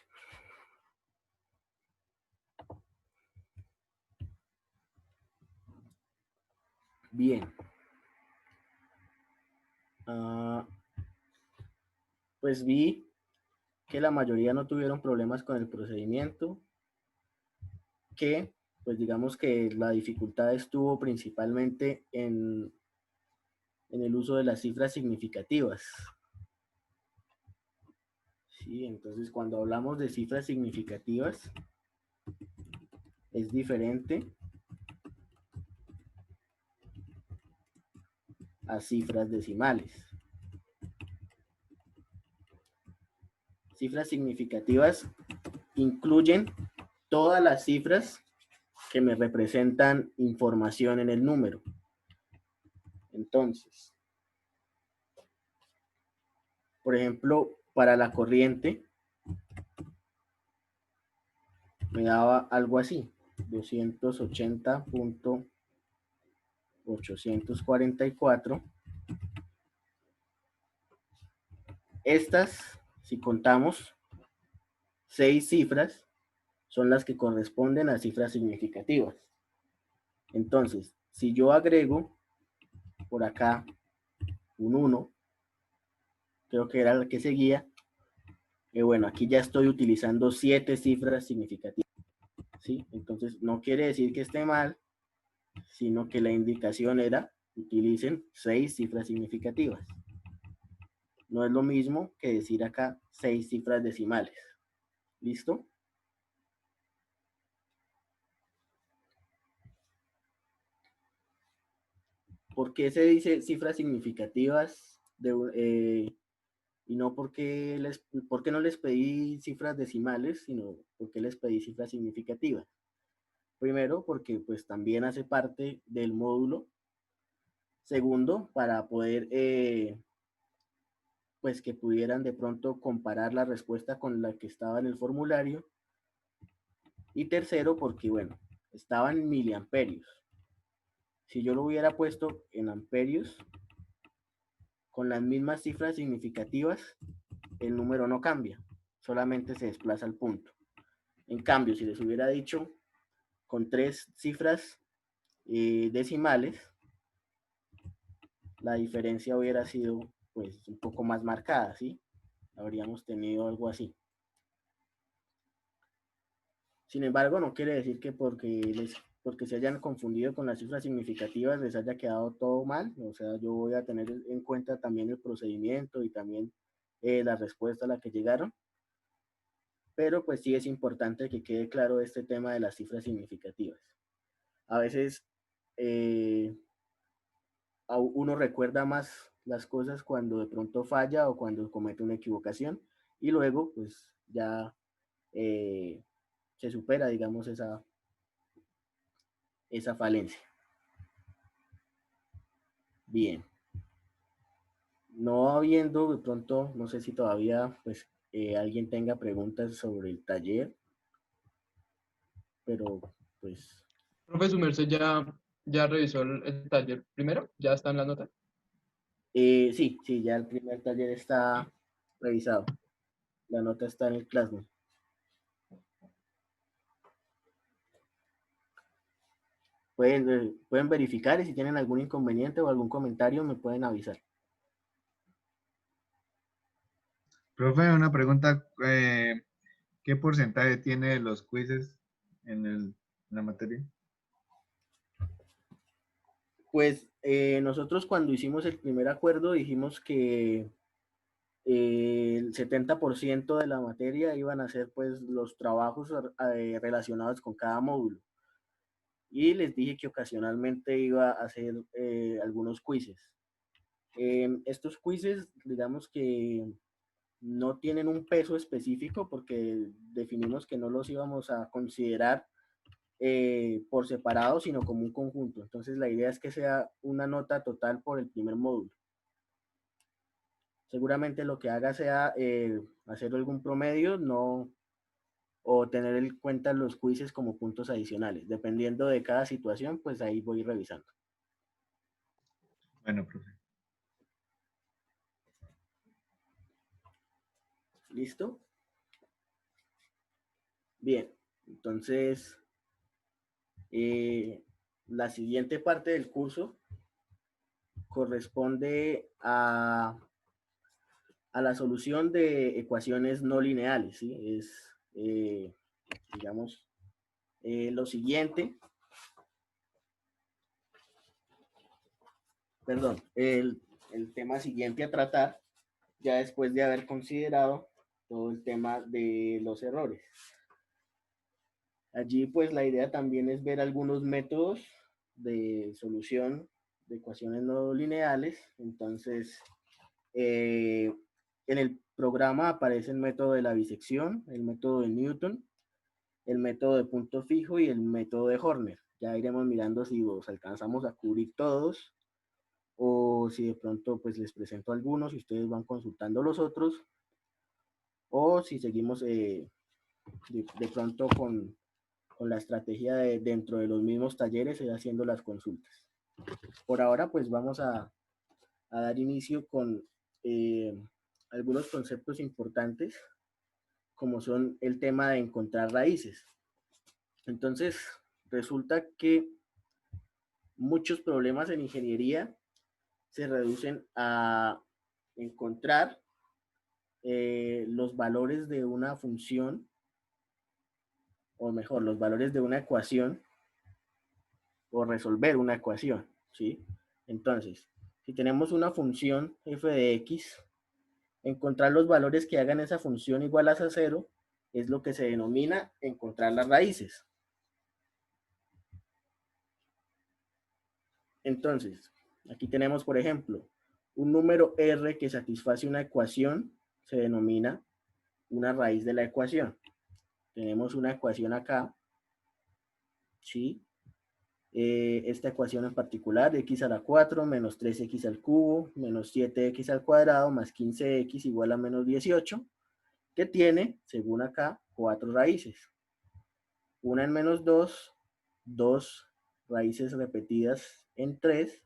S2: Bien. Pues vi que la mayoría no tuvieron problemas con el procedimiento, que pues digamos que la dificultad estuvo principalmente en el uso de las cifras significativas. Sí, entonces cuando hablamos de cifras significativas es diferente a cifras decimales. Cifras significativas incluyen todas las cifras que me representan información en el número. Entonces, por ejemplo, para la corriente me daba algo así, 280.844. Estas, si contamos 6 cifras, son las que corresponden a cifras significativas. Entonces, si yo agrego por acá un 1, creo que era la que seguía, bueno, aquí ya estoy utilizando 7 cifras significativas, ¿sí? Entonces, no quiere decir que esté mal, sino que la indicación era, utilicen 6 cifras significativas. No es lo mismo que decir acá 6 cifras decimales. ¿Listo? ¿Por qué se dice cifras significativas y no por qué no les pedí cifras decimales, sino por qué les pedí cifras significativas? Primero, porque pues también hace parte del módulo. Segundo, para poder pues que pudieran de pronto comparar la respuesta con la que estaba en el formulario. Y tercero, porque bueno, estaba en miliamperios. Si yo lo hubiera puesto en amperios, con las mismas cifras significativas, el número no cambia, solamente se desplaza al punto. En cambio, si les hubiera dicho con 3 cifras decimales, la diferencia hubiera sido pues un poco más marcada, ¿sí? Habríamos tenido algo así. Sin embargo, no quiere decir que porque se hayan confundido con las cifras significativas les haya quedado todo mal. O sea, yo voy a tener en cuenta también el procedimiento y también la respuesta a la que llegaron. Pero pues sí es importante que quede claro este tema de las cifras significativas. A veces uno recuerda más las cosas cuando de pronto falla o cuando comete una equivocación y luego pues ya se supera, digamos, esa falencia. Bien. No habiendo de pronto, no sé si todavía pues alguien tenga preguntas sobre el taller, pero pues...
S9: Profe, su merced ya revisó el taller primero, ya está en la nota.
S2: Sí, ya el primer taller está revisado. La nota está en el Classroom. Pueden verificar y si tienen algún inconveniente o algún comentario me pueden avisar.
S4: Profe, una pregunta, ¿qué porcentaje tiene los quizzes en la materia?
S2: Pues nosotros cuando hicimos el primer acuerdo dijimos que el 70% de la materia iban a ser pues los trabajos relacionados con cada módulo. Y les dije que ocasionalmente iba a hacer algunos quizzes. Estos quizzes, digamos que no tienen un peso específico porque definimos que no los íbamos a considerar por separado, sino como un conjunto. Entonces la idea es que sea una nota total por el primer módulo. Seguramente lo que haga sea hacer algún promedio, no o tener en cuenta los quizzes como puntos adicionales. Dependiendo de cada situación, pues ahí voy revisando.
S4: Bueno, profe.
S2: ¿Listo? Bien, entonces la siguiente parte del curso corresponde a la solución de ecuaciones no lineales, ¿sí? Es, digamos, lo siguiente. Perdón, el tema siguiente a tratar, ya después de haber considerado todo el tema de los errores. Allí, pues, la idea también es ver algunos métodos de solución de ecuaciones no lineales. Entonces, en el programa aparece el método de la bisección, el método de Newton, el método de punto fijo y el método de Horner. Ya iremos mirando si los alcanzamos a cubrir todos o si de pronto pues les presento algunos y ustedes van consultando los otros, o si seguimos de pronto con la estrategia de dentro de los mismos talleres ir haciendo las consultas. Por ahora pues vamos a dar inicio con algunos conceptos importantes, como son el tema de encontrar raíces. Entonces, resulta que muchos problemas en ingeniería se reducen a encontrar los valores de una función, o mejor, los valores de una ecuación, o resolver una ecuación, ¿sí? Entonces, si tenemos una función f de x, encontrar los valores que hagan esa función igual a 0 es lo que se denomina encontrar las raíces. Entonces, aquí tenemos, por ejemplo, un número r que satisface una ecuación, se denomina una raíz de la ecuación. Tenemos una ecuación acá, ¿sí? Esta ecuación en particular, x a la 4 menos 3x al cubo menos 7x al cuadrado más 15x igual a menos 18, que tiene, según acá, 4 raíces. Una en menos 2, 2 raíces repetidas en 3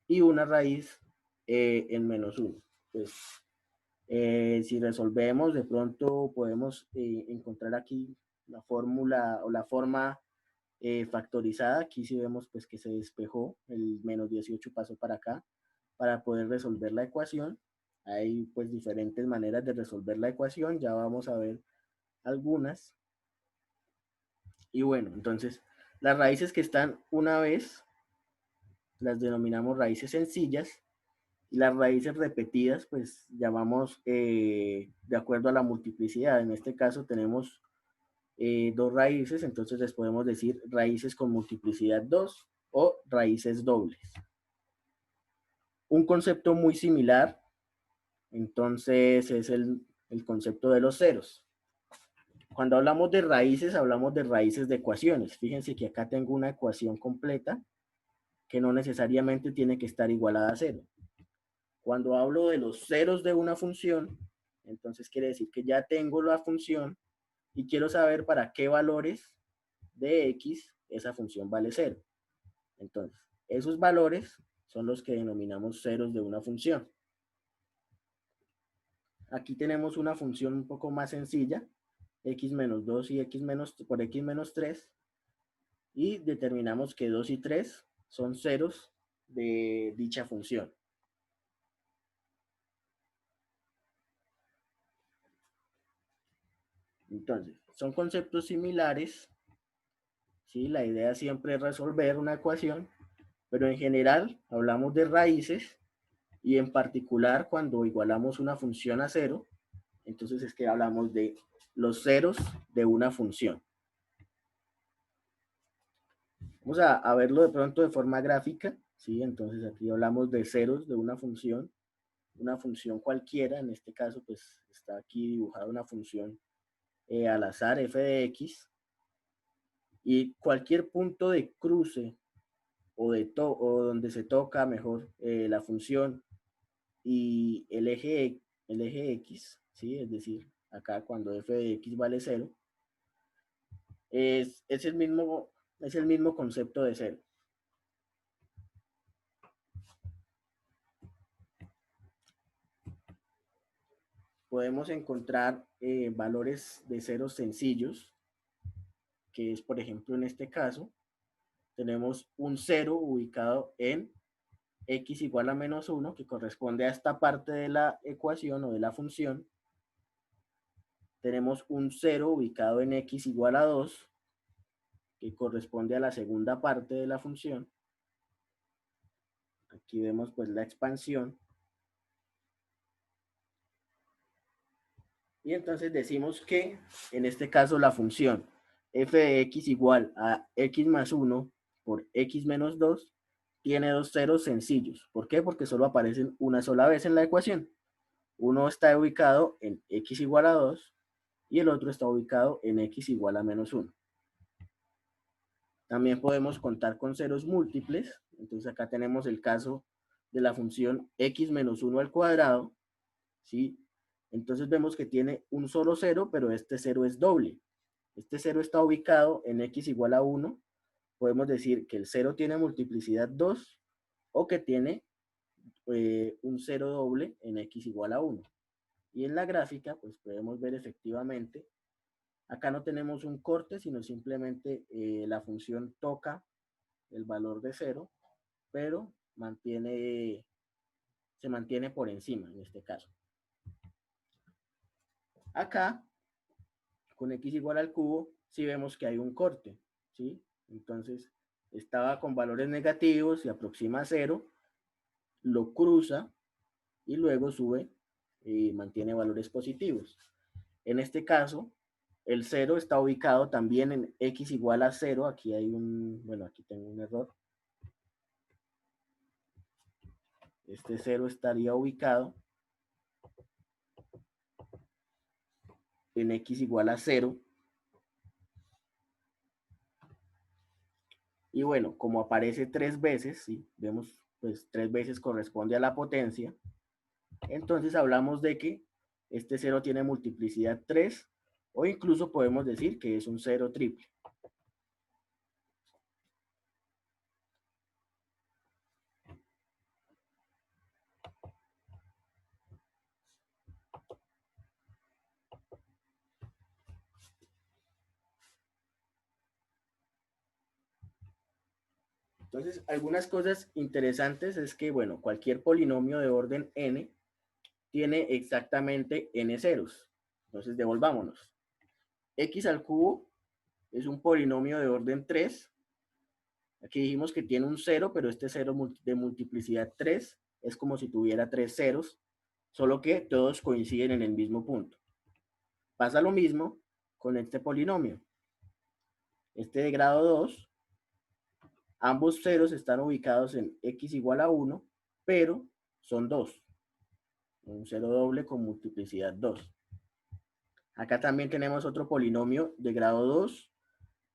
S2: y una raíz en menos 1. Pues, si resolvemos, de pronto podemos encontrar aquí la fórmula o la forma factorizada. Aquí sí vemos pues que se despejó, el menos 18 pasó para acá, para poder resolver la ecuación. Hay pues diferentes maneras de resolver la ecuación, ya vamos a ver algunas. Y bueno, entonces las raíces que están una vez las denominamos raíces sencillas, y las raíces repetidas pues llamamos de acuerdo a la multiplicidad. En este caso tenemos dos raíces, entonces les podemos decir raíces con multiplicidad 2 o raíces dobles. Un concepto muy similar, entonces, es el concepto de los ceros. Cuando hablamos de raíces de ecuaciones. Fíjense que acá tengo una ecuación completa que no necesariamente tiene que estar igualada a 0. Cuando hablo de los ceros de una función, entonces quiere decir que ya tengo la función y quiero saber para qué valores de x esa función vale 0. Entonces, esos valores son los que denominamos ceros de una función. Aquí tenemos una función un poco más sencilla, x menos 2 y por x menos 3, y determinamos que 2 y 3 son ceros de dicha función. Entonces, son conceptos similares, ¿sí? La idea siempre es resolver una ecuación, pero en general hablamos de raíces, y en particular cuando igualamos una función a 0, entonces es que hablamos de los ceros de una función. Vamos a verlo de pronto de forma gráfica, ¿sí? Entonces aquí hablamos de ceros de una función cualquiera. En este caso pues está aquí dibujada una función al azar, f de x, y cualquier punto de cruce o donde se toca mejor la función y el eje x, ¿sí? Es decir, acá cuando f de x vale 0, Es el mismo concepto de cero. Podemos encontrar valores de ceros sencillos, que es, por ejemplo, en este caso, tenemos un 0 ubicado en x igual a menos 1, que corresponde a esta parte de la ecuación o de la función. Tenemos un 0 ubicado en x igual a 2, que corresponde a la segunda parte de la función. Aquí vemos pues la expansión. Y entonces decimos que en este caso la función f de x igual a x más 1 por x menos 2 tiene dos ceros sencillos. ¿Por qué? Porque solo aparecen una sola vez en la ecuación. Uno está ubicado en x igual a 2 y el otro está ubicado en x igual a menos 1. También podemos contar con ceros múltiples. Entonces acá tenemos el caso de la función x menos 1 al cuadrado, ¿sí? Entonces vemos que tiene un solo cero, pero este cero es doble. Este cero está ubicado en x igual a 1. Podemos decir que el cero tiene multiplicidad 2 o que tiene un cero doble en x igual a 1. Y en la gráfica, pues podemos ver efectivamente, acá no tenemos un corte, sino simplemente la función toca el valor de 0, pero se mantiene por encima en este caso. Acá, con x igual al cubo, sí vemos que hay un corte, ¿sí? Entonces, estaba con valores negativos, se aproxima a 0, lo cruza y luego sube y mantiene valores positivos. En este caso, el 0 está ubicado también en x igual a 0. Aquí hay aquí tengo un error. Este 0 estaría ubicado en x igual a 0. Y bueno, como aparece 3 veces, ¿sí? Vemos, pues 3 veces corresponde a la potencia. Entonces hablamos de que este 0 tiene multiplicidad 3, o incluso podemos decir que es un 0 triple. Entonces, algunas cosas interesantes es que, bueno, cualquier polinomio de orden n tiene exactamente n ceros. Entonces, devolvámonos. X al cubo es un polinomio de orden 3. Aquí dijimos que tiene un 0, pero este 0 de multiplicidad 3 es como si tuviera 3 ceros, solo que todos coinciden en el mismo punto. Pasa lo mismo con este polinomio. Este de grado 2, ambos ceros están ubicados en x igual a 1, pero son 2. Un cero doble con multiplicidad 2. Acá también tenemos otro polinomio de grado 2,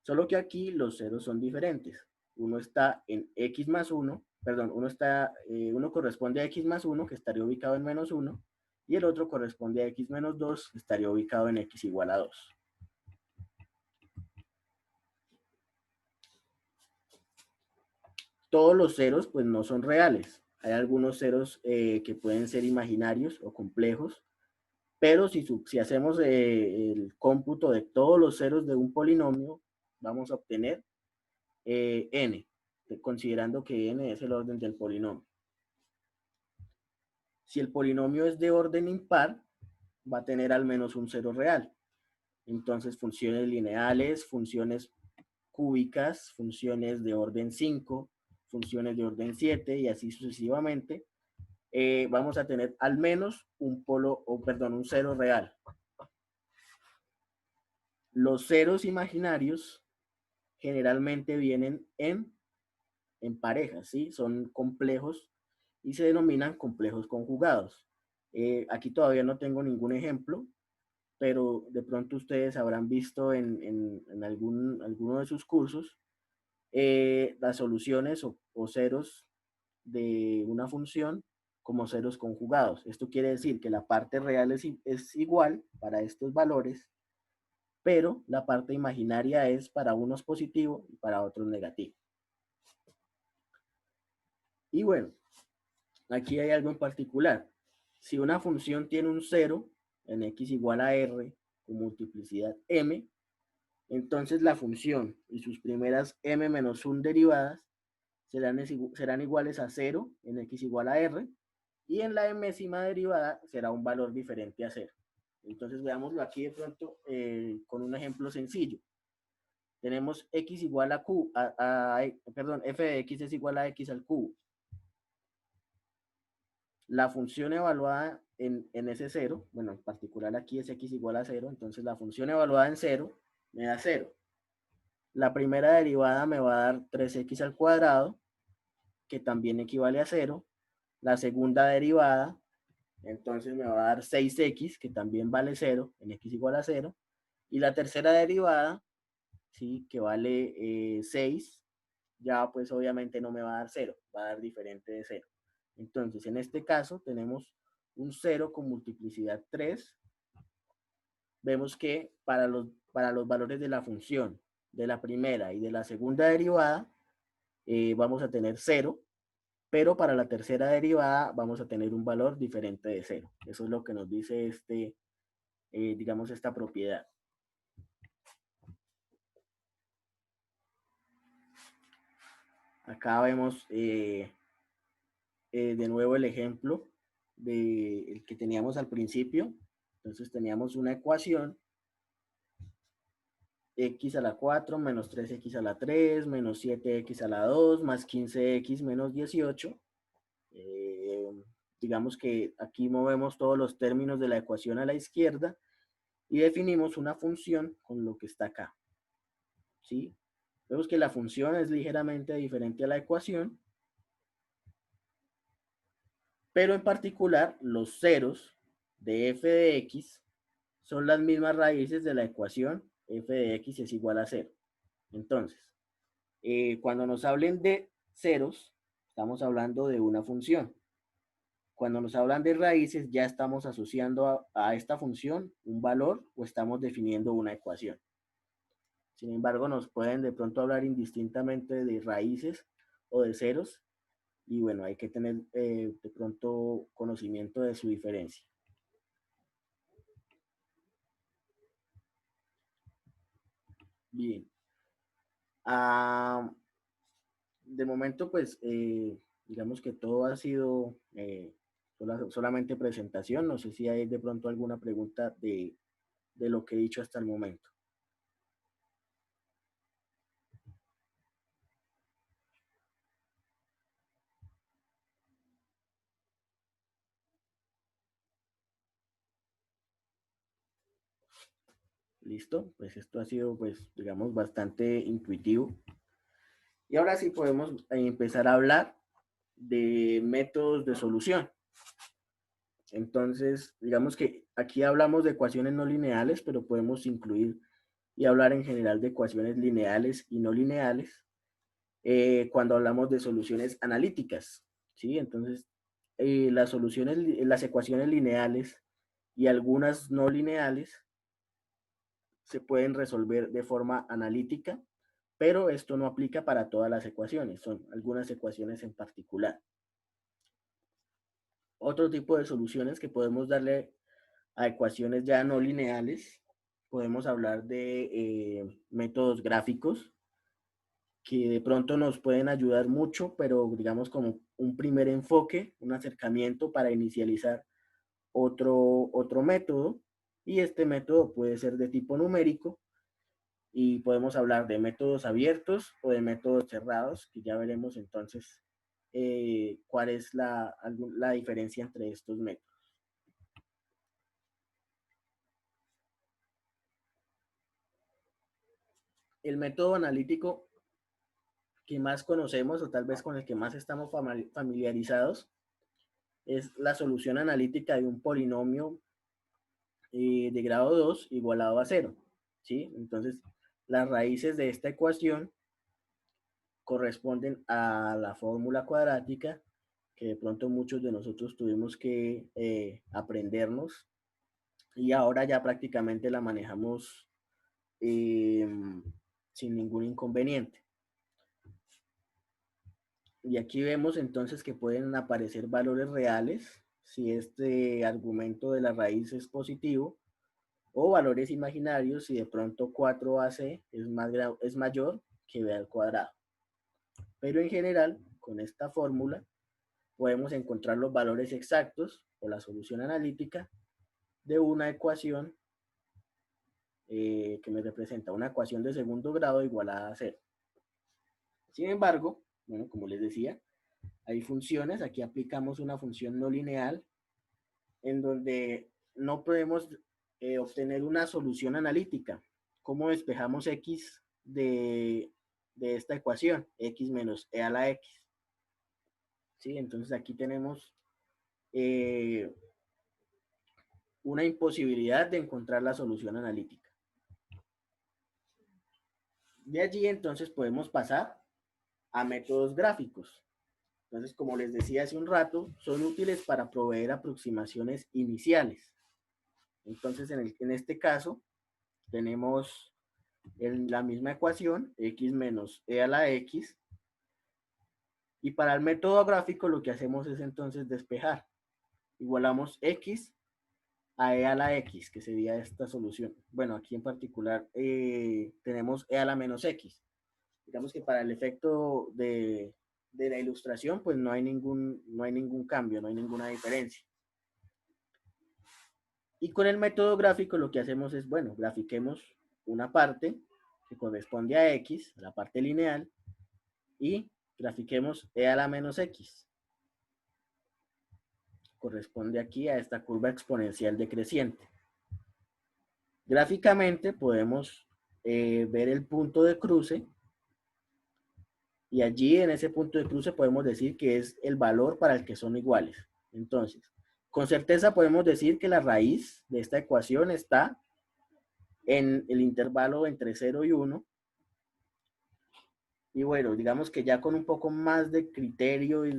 S2: solo que aquí los ceros son diferentes. Uno está en x más 1, perdón, uno corresponde a x más 1, que estaría ubicado en menos 1, y el otro corresponde a x menos 2, que estaría ubicado en x igual a 2. Todos los ceros pues no son reales. Hay algunos ceros que pueden ser imaginarios o complejos, pero si hacemos el cómputo de todos los ceros de un polinomio, vamos a obtener n, considerando que n es el orden del polinomio. Si el polinomio es de orden impar, va a tener al menos un cero real. Entonces, funciones lineales, funciones cúbicas, funciones de orden 5, funciones de orden 7 y así sucesivamente, vamos a tener al menos un cero real. Los ceros imaginarios generalmente vienen en parejas, ¿sí? Son complejos y se denominan complejos conjugados. Aquí todavía no tengo ningún ejemplo, pero de pronto ustedes habrán visto en alguno de sus cursos las soluciones o ceros de una función como ceros conjugados. Esto quiere decir que la parte real es igual para estos valores, pero la parte imaginaria es para unos positivo y para otros negativo. Y bueno, aquí hay algo en particular. Si una función tiene un 0 en x igual a r con multiplicidad m, entonces la función y sus primeras m menos 1 derivadas serán iguales a 0 en x igual a r, y en la mésima derivada será un valor diferente a 0. Entonces veámoslo aquí de pronto con un ejemplo sencillo. Tenemos x igual a q, perdón, f de x es igual a x al cubo. La función evaluada en ese 0, bueno, en particular aquí es x igual a 0, entonces la función evaluada en 0 me da 0. La primera derivada me va a dar 3x al cuadrado, que también equivale a 0. La segunda derivada, entonces me va a dar 6x, que también vale 0, en x igual a 0. Y la tercera derivada, ¿sí?, que vale 6, ya pues obviamente no me va a dar 0, va a dar diferente de 0. Entonces, en este caso tenemos un 0 con multiplicidad 3. Vemos que para los valores de la función de la primera y de la segunda derivada, vamos a tener 0, pero para la tercera derivada vamos a tener un valor diferente de 0. Eso es lo que nos dice digamos, esta propiedad. Acá vemos de nuevo el ejemplo del que teníamos al principio. Entonces teníamos una ecuación x a la 4 menos 3x a la 3 menos 7x a la 2 más 15x menos 18. Digamos que aquí movemos todos los términos de la ecuación a la izquierda y definimos una función con lo que está acá. ¿Sí? Vemos que la función es ligeramente diferente a la ecuación, pero en particular los ceros de f de x son las mismas raíces de la ecuación f de x es igual a 0. Entonces, cuando nos hablen de ceros, estamos hablando de una función. Cuando nos hablan de raíces, ya estamos asociando a esta función un valor o estamos definiendo una ecuación. Sin embargo, nos pueden de pronto hablar indistintamente de raíces o de ceros, y bueno, hay que tener de pronto conocimiento de su diferencia. Bien. De momento, pues, digamos que todo ha sido solamente presentación. No sé si hay de pronto alguna pregunta de lo que he dicho hasta el momento. Listo, pues esto ha sido, pues, digamos, bastante intuitivo. Y ahora sí podemos empezar a hablar de métodos de solución. Entonces, digamos que aquí hablamos de ecuaciones no lineales, pero podemos incluir y hablar en general de ecuaciones lineales y no lineales cuando hablamos de soluciones analíticas, ¿sí? Entonces, las ecuaciones lineales y algunas no lineales se pueden resolver de forma analítica, pero esto no aplica para todas las ecuaciones, son algunas ecuaciones en particular. Otro tipo de soluciones que podemos darle a ecuaciones ya no lineales, podemos hablar de métodos gráficos que de pronto nos pueden ayudar mucho, pero digamos como un primer enfoque, un acercamiento para inicializar otro método, y este método puede ser de tipo numérico, y podemos hablar de métodos abiertos o de métodos cerrados, que ya veremos entonces cuál es la diferencia entre estos métodos. El método analítico que más conocemos, o tal vez con el que más estamos familiarizados, es la solución analítica de un polinomio de grado 2 igualado a 0, ¿sí? Entonces, las raíces de esta ecuación corresponden a la fórmula cuadrática que de pronto muchos de nosotros tuvimos que aprendernos, y ahora ya prácticamente la manejamos sin ningún inconveniente. Y aquí vemos entonces que pueden aparecer valores reales si este argumento de la raíz es positivo, o valores imaginarios si de pronto 4ac es mayor que b al cuadrado. Pero en general, con esta fórmula, podemos encontrar los valores exactos o la solución analítica de una ecuación que me representa una ecuación de segundo grado igualada a 0. Sin embargo, bueno, como les decía, hay funciones, aquí aplicamos una función no lineal en donde no podemos obtener una solución analítica. ¿Cómo despejamos x de esta ecuación? X menos e a la x. ¿Sí? Entonces aquí tenemos una imposibilidad de encontrar la solución analítica. De allí entonces podemos pasar a métodos gráficos. Entonces, como les decía hace un rato, son útiles para proveer aproximaciones iniciales. Entonces, en este caso, tenemos la misma ecuación, x menos e a la x, y para el método gráfico lo que hacemos es entonces despejar. Igualamos x a e a la x, que sería esta solución. Bueno, aquí en particular tenemos e a la menos x. Digamos que para el efecto de la ilustración, pues no hay ningún cambio, no hay ninguna diferencia. Y con el método gráfico lo que hacemos es, bueno, grafiquemos una parte que corresponde a x, la parte lineal, y grafiquemos e a la menos x. Corresponde aquí a esta curva exponencial decreciente. Gráficamente podemos ver el punto de cruce, y allí en ese punto de cruce podemos decir que es el valor para el que son iguales. Entonces, con certeza podemos decir que la raíz de esta ecuación está en el intervalo entre 0 y 1. Y bueno, digamos que ya con un poco más de criterio y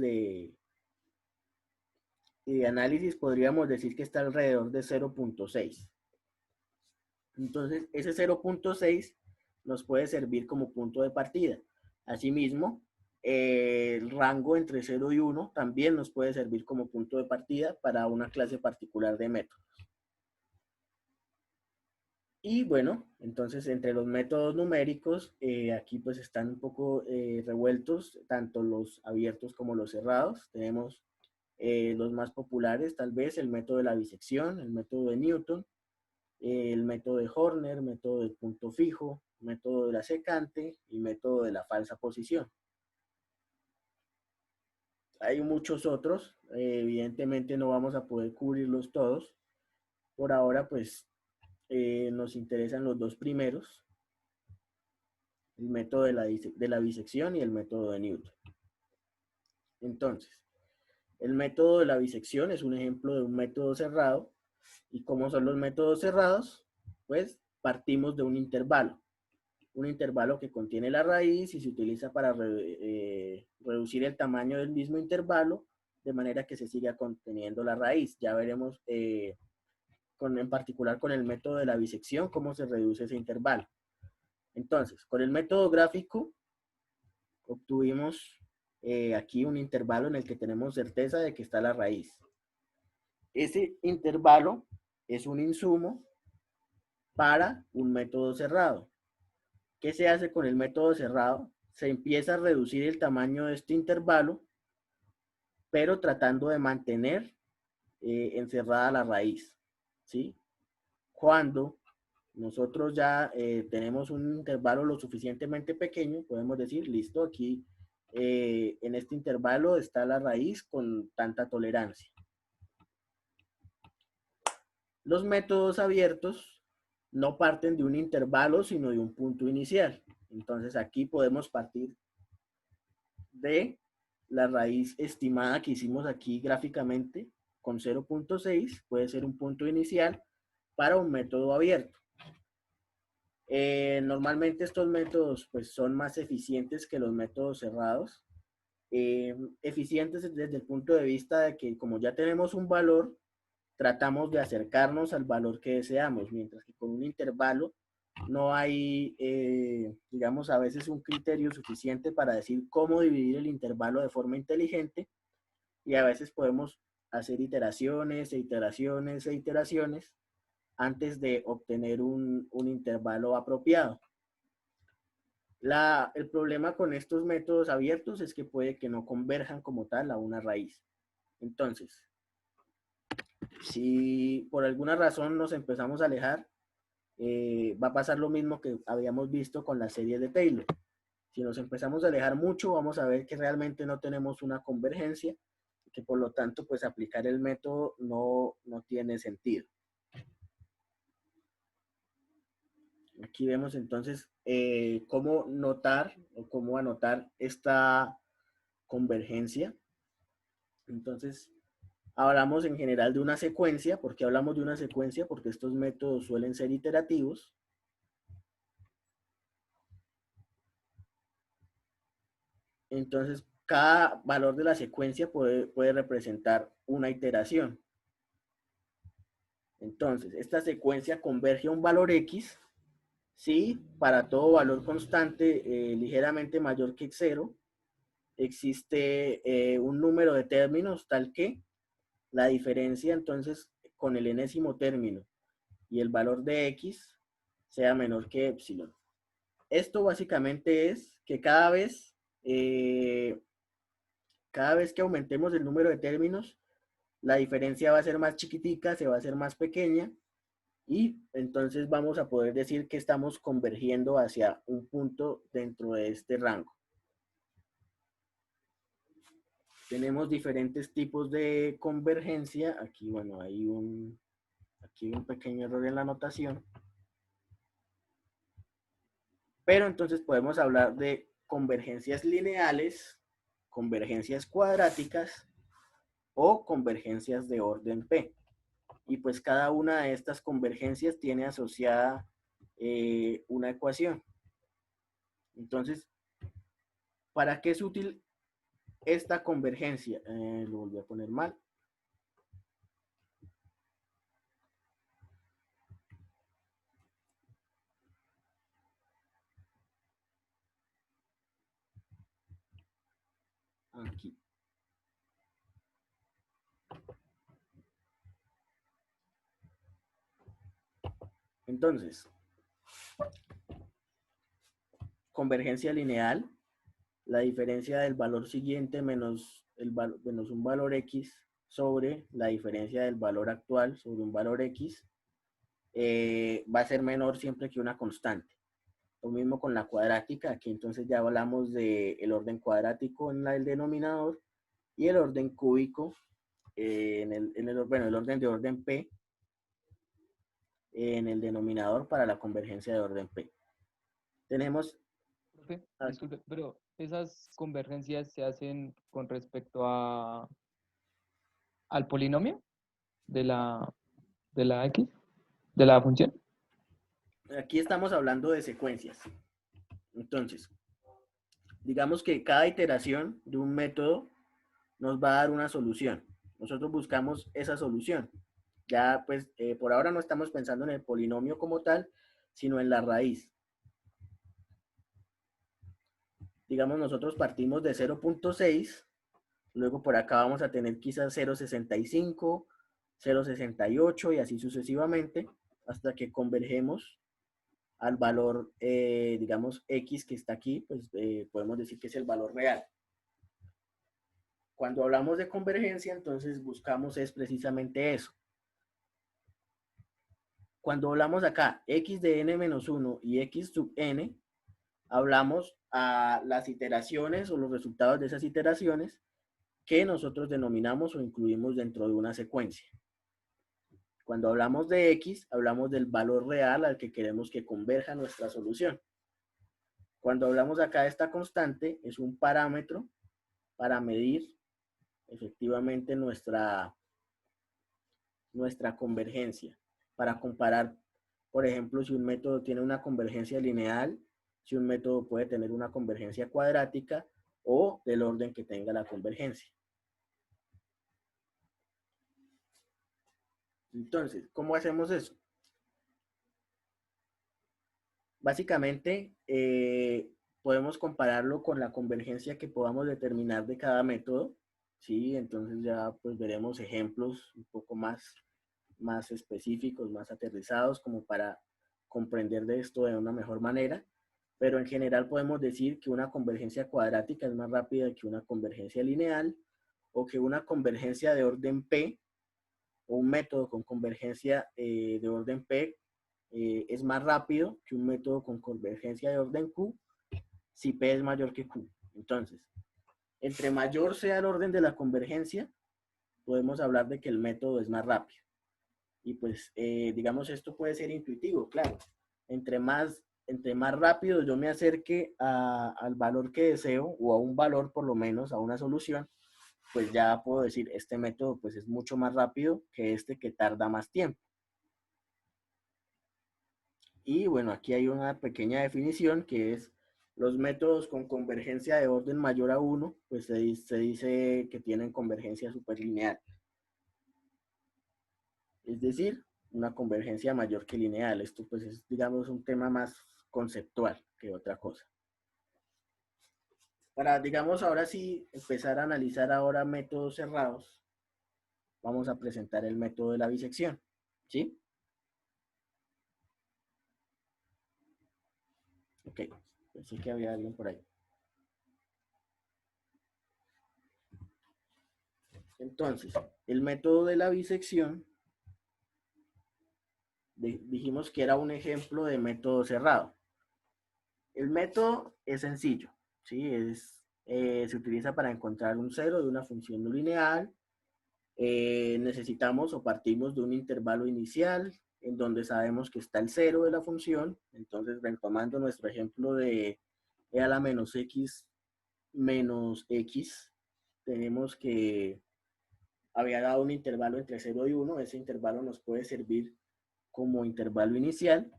S2: de análisis podríamos decir que está alrededor de 0.6. Entonces, ese 0.6 nos puede servir como punto de partida. Asimismo, el rango entre 0 y 1 también nos puede servir como punto de partida para una clase particular de métodos. Y bueno, entonces entre los métodos numéricos, aquí pues están un poco revueltos, tanto los abiertos como los cerrados. Tenemos los más populares, tal vez el método de la bisección, el método de Newton, el método de Horner, método del punto fijo, método de la secante y método de la falsa posición. Hay muchos otros, evidentemente no vamos a poder cubrirlos todos. Por ahora, pues, nos interesan los dos primeros, el método de la bisección y el método de Newton. Entonces, el método de la bisección es un ejemplo de un método cerrado. ¿Y cómo son los métodos cerrados? Pues partimos de un intervalo que contiene la raíz y se utiliza para reducir el tamaño del mismo intervalo de manera que se siga conteniendo la raíz. Ya veremos en particular con el método de la bisección cómo se reduce ese intervalo. Entonces, con el método gráfico obtuvimos aquí un intervalo en el que tenemos certeza de que está la raíz. Ese intervalo es un insumo para un método cerrado. ¿Qué se hace con el método cerrado? Se empieza a reducir el tamaño de este intervalo, pero tratando de mantener encerrada la raíz, ¿sí? Cuando nosotros ya tenemos un intervalo lo suficientemente pequeño, podemos decir, listo, aquí en este intervalo está la raíz con tanta tolerancia. Los métodos abiertos no parten de un intervalo, sino de un punto inicial. Entonces aquí podemos partir de la raíz estimada que hicimos aquí gráficamente con 0.6, puede ser un punto inicial para un método abierto. Normalmente estos métodos pues, son más eficientes que los métodos cerrados. Eficientes desde el punto de vista de que como ya tenemos un valor, tratamos de acercarnos al valor que deseamos, mientras que con un intervalo no hay, digamos, a veces un criterio suficiente para decir cómo dividir el intervalo de forma inteligente, y a veces podemos hacer iteraciones e iteraciones e iteraciones antes de obtener un intervalo apropiado. El problema con estos métodos abiertos es que puede que no converjan como tal a una raíz. Entonces, si por alguna razón nos empezamos a alejar, va a pasar lo mismo que habíamos visto con la serie de Taylor. Si nos empezamos a alejar mucho, vamos a ver que realmente no tenemos una convergencia, y que por lo tanto, pues aplicar el método no tiene sentido. Aquí vemos entonces cómo notar o cómo anotar esta convergencia. Entonces, hablamos en general de una secuencia. ¿Por qué hablamos de una secuencia? Porque estos métodos suelen ser iterativos. Entonces, cada valor de la secuencia puede representar una iteración. Entonces, esta secuencia converge a un valor X, ¿sí? Para todo valor constante ligeramente mayor que 0, existe un número de términos tal que la diferencia entonces con el enésimo término y el valor de X sea menor que epsilon. Esto básicamente es que cada vez que aumentemos el número de términos, la diferencia va a ser más chiquitica, se va a hacer más pequeña, y entonces vamos a poder decir que estamos convergiendo hacia un punto dentro de este rango. Tenemos diferentes tipos de convergencia. Aquí, bueno, hay un pequeño error en la notación. Pero entonces podemos hablar de convergencias lineales, convergencias cuadráticas o convergencias de orden P. Y pues cada una de estas convergencias tiene asociada una ecuación. Entonces, ¿para qué es útil esta convergencia? Lo volví a poner mal. Aquí. Entonces, convergencia lineal, la diferencia del valor siguiente menos un valor X sobre la diferencia del valor actual sobre un valor X va a ser menor siempre que una constante. Lo mismo con la cuadrática. Aquí entonces ya hablamos del orden cuadrático en el denominador y el orden cúbico el orden de orden P en el denominador para la convergencia de orden P. Tenemos...
S9: Profe, disculpe, pero esas convergencias se hacen con respecto al polinomio de la X, de la función.
S2: Aquí estamos hablando de secuencias. Entonces, digamos que cada iteración de un método nos va a dar una solución. Nosotros buscamos esa solución. Ya, pues, por ahora no estamos pensando en el polinomio como tal, sino en la raíz. Digamos, nosotros partimos de 0.6, luego por acá vamos a tener quizás 0.65, 0.68 y así sucesivamente, hasta que convergemos al valor, digamos, X que está aquí, pues podemos decir que es el valor real. Cuando hablamos de convergencia, entonces buscamos es precisamente eso. Cuando hablamos acá, X de n-1 y X sub n, hablamos a las iteraciones o los resultados de esas iteraciones que nosotros denominamos o incluimos dentro de una secuencia. Cuando hablamos de X, hablamos del valor real al que queremos que converja nuestra solución. Cuando hablamos acá de esta constante, es un parámetro para medir efectivamente nuestra convergencia. Para comparar, por ejemplo, si un método tiene una convergencia lineal, si un método puede tener una convergencia cuadrática o del orden que tenga la convergencia. Entonces, ¿cómo hacemos eso? básicamente podemos compararlo con la convergencia que podamos determinar de cada método, ¿sí? Entonces ya pues veremos ejemplos un poco más específicos, más aterrizados, como para comprender de esto de una mejor manera. Pero en general podemos decir que una convergencia cuadrática es más rápida que una convergencia lineal, o que una convergencia de orden P, o un método con convergencia de orden P, es más rápido que un método con convergencia de orden Q, si P es mayor que Q. Entonces, entre mayor sea el orden de la convergencia, podemos hablar de que el método es más rápido. Y pues, digamos, esto puede ser intuitivo, claro. Entre más rápido yo me acerque al valor que deseo, o a un valor por lo menos, a una solución, pues ya puedo decir, este método pues es mucho más rápido que este que tarda más tiempo. Y bueno, aquí hay una pequeña definición que es los métodos con convergencia de orden mayor a 1, pues se dice que tienen convergencia superlineal. Es decir, una convergencia mayor que lineal. Esto pues es, digamos, un tema más conceptual que otra cosa. Para, digamos, ahora sí empezar a analizar ahora métodos cerrados, vamos a presentar el método de la bisección, ¿sí? Ok, pensé que había alguien por ahí. Entonces, el método de la bisección, dijimos que era un ejemplo de método cerrado. El método es sencillo, ¿sí? Se utiliza para encontrar un cero de una función no lineal. Necesitamos o partimos de un intervalo inicial en donde sabemos que está el cero de la función. Entonces, retomando nuestro ejemplo de e a la menos x, tenemos que había dado un intervalo entre 0 y 1. Ese intervalo nos puede servir como intervalo inicial.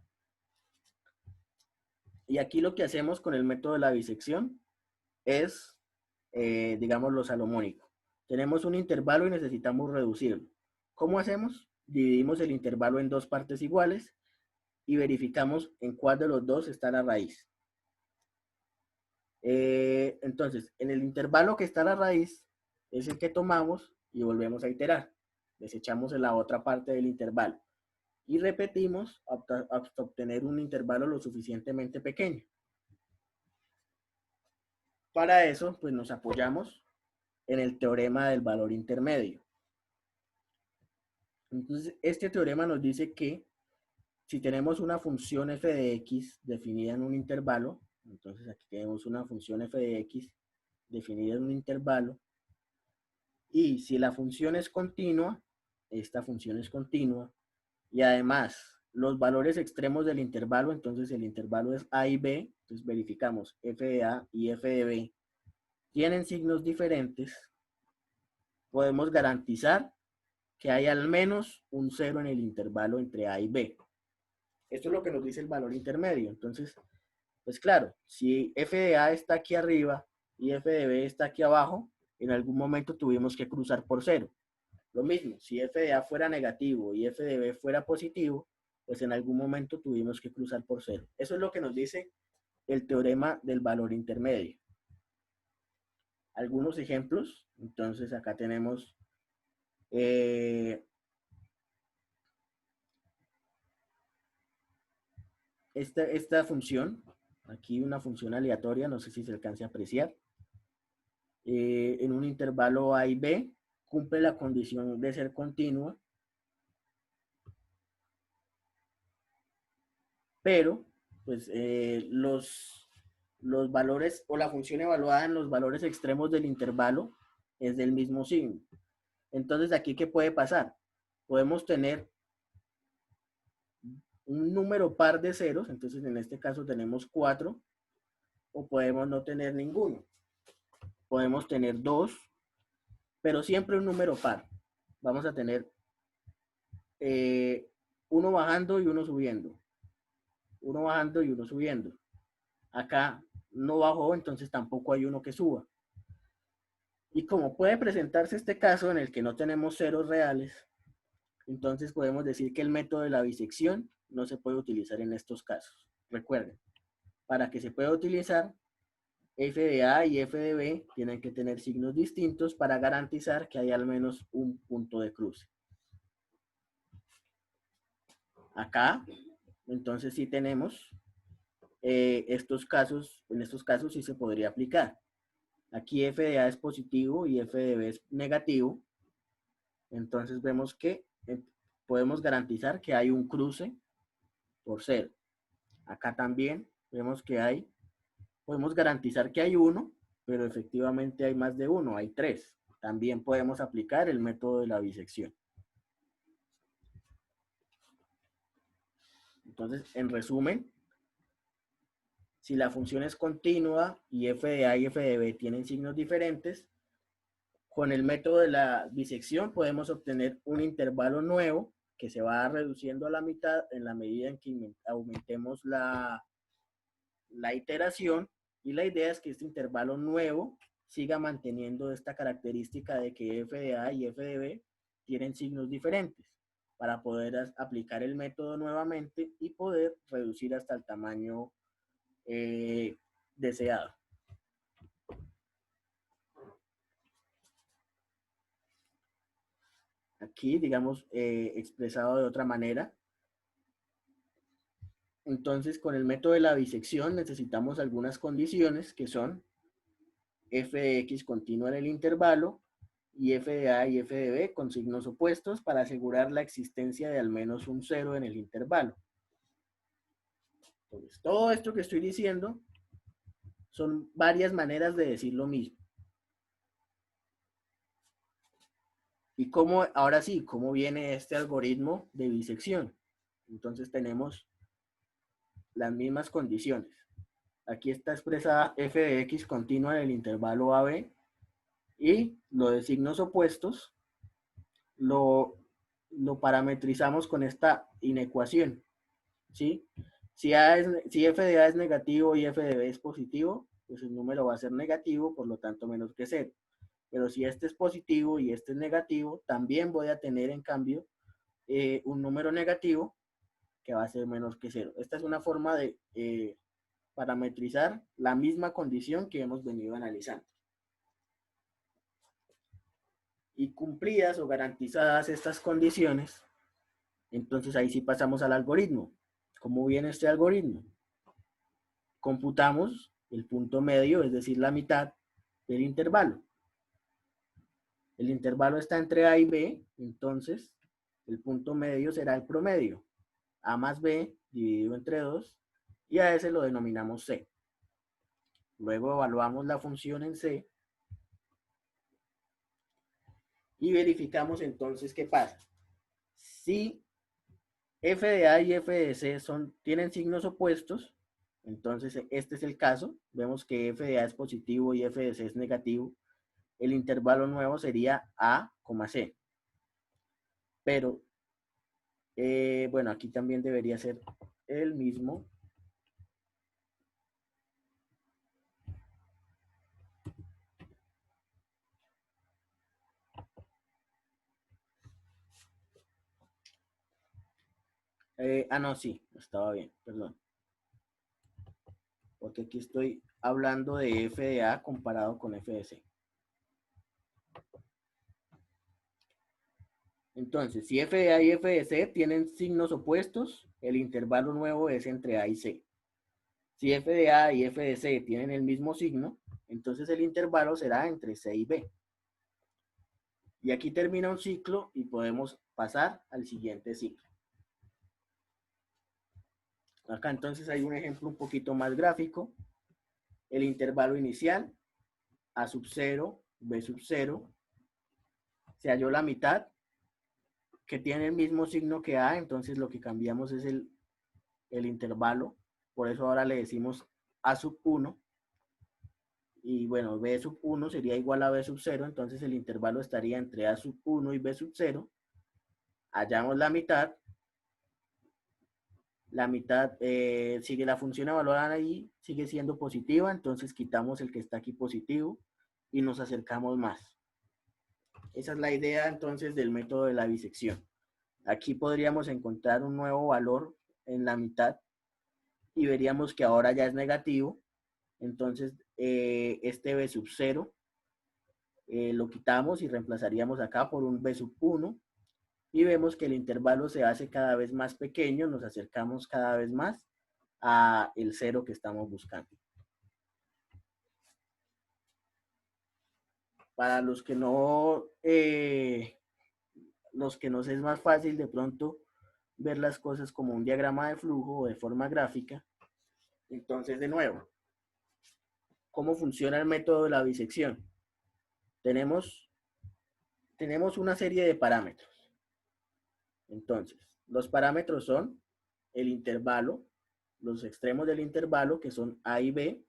S2: Y aquí lo que hacemos con el método de la bisección es, digamos, lo salomónico. Tenemos un intervalo y necesitamos reducirlo. ¿Cómo hacemos? Dividimos el intervalo en dos partes iguales y verificamos en cuál de los dos está la raíz. Entonces, en el intervalo que está la raíz es el que tomamos y volvemos a iterar. Desechamos en la otra parte del intervalo y repetimos hasta obtener un intervalo lo suficientemente pequeño. Para eso, pues nos apoyamos en el teorema del valor intermedio. Entonces, este teorema nos dice que si tenemos una función f de x definida en un intervalo, entonces aquí tenemos una función f de x definida en un intervalo, y si la función es continua, esta función es continua, y además los valores extremos del intervalo, entonces el intervalo es a y b, entonces verificamos f de a y f de b, tienen signos diferentes, podemos garantizar que hay al menos un cero en el intervalo entre a y b. Esto es lo que nos dice el valor intermedio. Entonces, pues claro, si f de a está aquí arriba y f de b está aquí abajo, en algún momento tuvimos que cruzar por cero. Lo mismo, si f de a fuera negativo y f de b fuera positivo, pues en algún momento tuvimos que cruzar por cero. Eso es lo que nos dice el teorema del valor intermedio. Algunos ejemplos. Entonces acá tenemos esta función, aquí una función aleatoria, no sé si se alcance a apreciar, en un intervalo a y b, cumple la condición de ser continua, pero pues los valores o la función evaluada en los valores extremos del intervalo es del mismo signo. Entonces, aquí, ¿qué puede pasar? Podemos tener un número par de ceros, entonces en este caso tenemos 4, o podemos no tener ninguno. Podemos tener 2, pero siempre un número par. Vamos a tener uno bajando y uno subiendo. Uno bajando y uno subiendo. Acá no bajó, entonces tampoco hay uno que suba. Y como puede presentarse este caso en el que no tenemos ceros reales, entonces podemos decir que el método de la bisección no se puede utilizar en estos casos. recuerden, para que se pueda utilizar, f de A y f de B tienen que tener signos distintos para garantizar que hay al menos un punto de cruce. Acá, entonces sí tenemos estos casos, en estos casos sí se podría aplicar. Aquí f de A es positivo y f de B es negativo. Entonces vemos que podemos garantizar que hay un cruce por 0. Acá también vemos que podemos garantizar que hay uno, pero efectivamente hay más de uno, hay 3. También podemos aplicar el método de la bisección. Entonces, en resumen, si la función es continua y f de A y f de B tienen signos diferentes, con el método de la bisección podemos obtener un intervalo nuevo que se va reduciendo a la mitad en la medida en que aumentemos la iteración, y la idea es que este intervalo nuevo siga manteniendo esta característica de que f de A y f de B tienen signos diferentes para poder aplicar el método nuevamente y poder reducir hasta el tamaño deseado. Aquí, digamos, expresado de otra manera. Entonces, con el método de la bisección necesitamos algunas condiciones que son f de x continua en el intervalo y f de A y f de B con signos opuestos para asegurar la existencia de al menos un 0 en el intervalo. Entonces, todo esto que estoy diciendo son varias maneras de decir lo mismo. Y cómo, ahora sí, ¿cómo viene este algoritmo de bisección? Entonces tenemos las mismas condiciones. Aquí está expresada f de x continua en el intervalo AB y lo de signos opuestos lo parametrizamos con esta inecuación, ¿sí? Si f de A es negativo y f de B es positivo, pues el número va a ser negativo, por lo tanto menos que 0. Pero si este es positivo y este es negativo, también voy a tener en cambio un número negativo que va a ser menos que 0. Esta es una forma de parametrizar la misma condición que hemos venido analizando. Y cumplidas o garantizadas estas condiciones, entonces ahí sí pasamos al algoritmo. ¿Cómo viene este algoritmo? Computamos el punto medio, es decir, la mitad del intervalo. El intervalo está entre A y B, entonces el punto medio será el promedio. A más B dividido entre 2, y a ese lo denominamos C. Luego evaluamos la función en C y verificamos entonces qué pasa. Si f de A y f de C tienen signos opuestos, entonces este es el caso. Vemos que f de A es positivo y f de C es negativo. El intervalo nuevo sería A, C. Pero, bueno, aquí también debería ser el mismo. No, sí, estaba bien, perdón. Porque aquí estoy hablando de f de A comparado con f de C. Entonces, si f de A y f de C tienen signos opuestos, el intervalo nuevo es entre A y C. Si f de A y f de C tienen el mismo signo, entonces el intervalo será entre C y B. Y aquí termina un ciclo y podemos pasar al siguiente ciclo. Acá entonces hay un ejemplo un poquito más gráfico. El intervalo inicial, A sub 0, B sub 0. Se halló la mitad, que tiene el mismo signo que A, entonces lo que cambiamos es el intervalo. Por eso ahora le decimos A sub 1. Y bueno, B sub 1 sería igual a B sub 0, entonces el intervalo estaría entre A sub 1 y B sub 0. Hallamos la mitad. La mitad sigue la función evaluada ahí, sigue siendo positiva, entonces quitamos el que está aquí positivo y nos acercamos más. Esa es la idea entonces del método de la bisección. Aquí podríamos encontrar un nuevo valor en la mitad y veríamos que ahora ya es negativo. Entonces, este b sub 0 lo quitamos y reemplazaríamos acá por un b sub 1 y vemos que el intervalo se hace cada vez más pequeño, nos acercamos cada vez más a el 0 que estamos buscando. Para los que nos es más fácil de pronto ver las cosas como un diagrama de flujo o de forma gráfica, entonces de nuevo, ¿cómo funciona el método de la bisección? Tenemos una serie de parámetros. Entonces, los parámetros son el intervalo, los extremos del intervalo, que son A y B,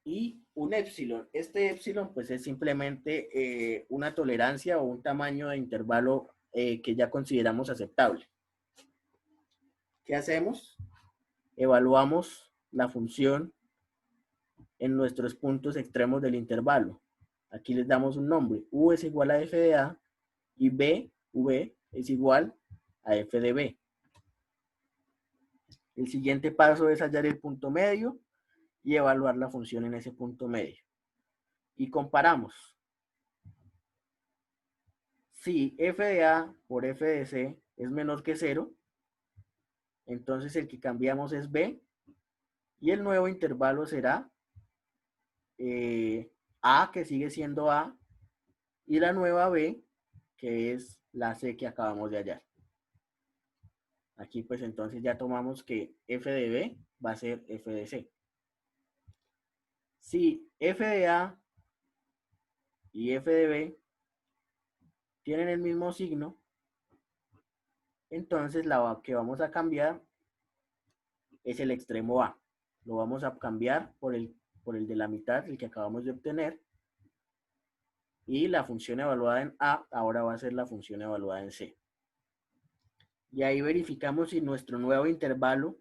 S2: y un épsilon. Este épsilon, pues, es simplemente una tolerancia o un tamaño de intervalo que ya consideramos aceptable. ¿Qué hacemos? Evaluamos la función en nuestros puntos extremos del intervalo. Aquí les damos un nombre. U es igual a f de A y V es igual a f de B. El siguiente paso es hallar el punto medio y evaluar la función en ese punto medio. Y comparamos. Si f de A por f de C es menor que 0, entonces el que cambiamos es B y el nuevo intervalo será A, que sigue siendo A, y la nueva B, que es la C que acabamos de hallar. Aquí pues entonces ya tomamos que f de B va a ser f de C. Si f de A y f de B tienen el mismo signo, entonces la que vamos a cambiar es el extremo A. Lo vamos a cambiar por el de la mitad, el que acabamos de obtener. Y la función evaluada en A ahora va a ser la función evaluada en C. Y ahí verificamos si nuestro nuevo intervalo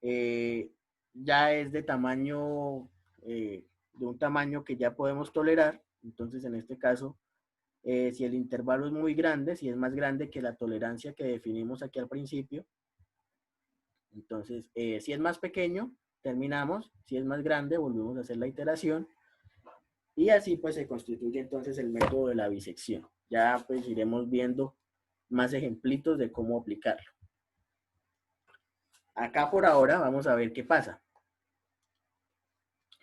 S2: ya es de tamaño, de un tamaño que ya podemos tolerar. Entonces, en este caso, si el intervalo es muy grande, si es más grande que la tolerancia que definimos aquí al principio, entonces, si es más pequeño, terminamos. Si es más grande, volvemos a hacer la iteración. Y así pues se constituye entonces el método de la bisección. Ya pues iremos viendo más ejemplitos de cómo aplicarlo. Acá por ahora vamos a ver qué pasa.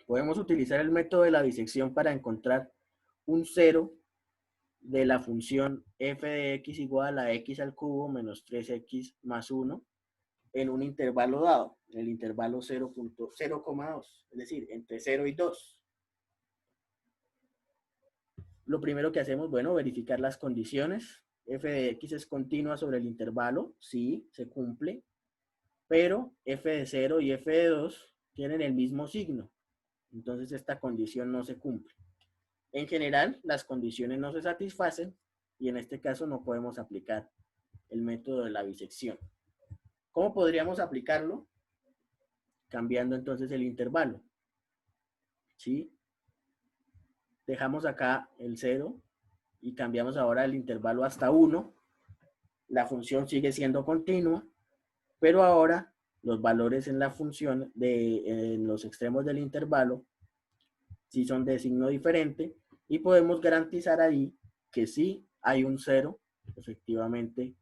S2: Podemos utilizar el método de la bisección para encontrar un 0 de la función f de x igual a x al cubo menos 3x más 1 en un intervalo dado, en el intervalo 0,2, es decir, entre 0 y 2. Lo primero que hacemos, bueno, verificar las condiciones. F de x es continua sobre el intervalo, sí, se cumple, pero f de 0 y f de 2 tienen el mismo signo, entonces esta condición no se cumple. En general, las condiciones no se satisfacen y en este caso no podemos aplicar el método de la bisección. ¿Cómo podríamos aplicarlo? Cambiando entonces el intervalo. ¿Sí? Dejamos acá el 0 y cambiamos ahora el intervalo hasta 1. La función sigue siendo continua, pero ahora los valores en la función en los extremos del intervalo sí son de signo diferente y podemos garantizar ahí que sí hay un 0 efectivamente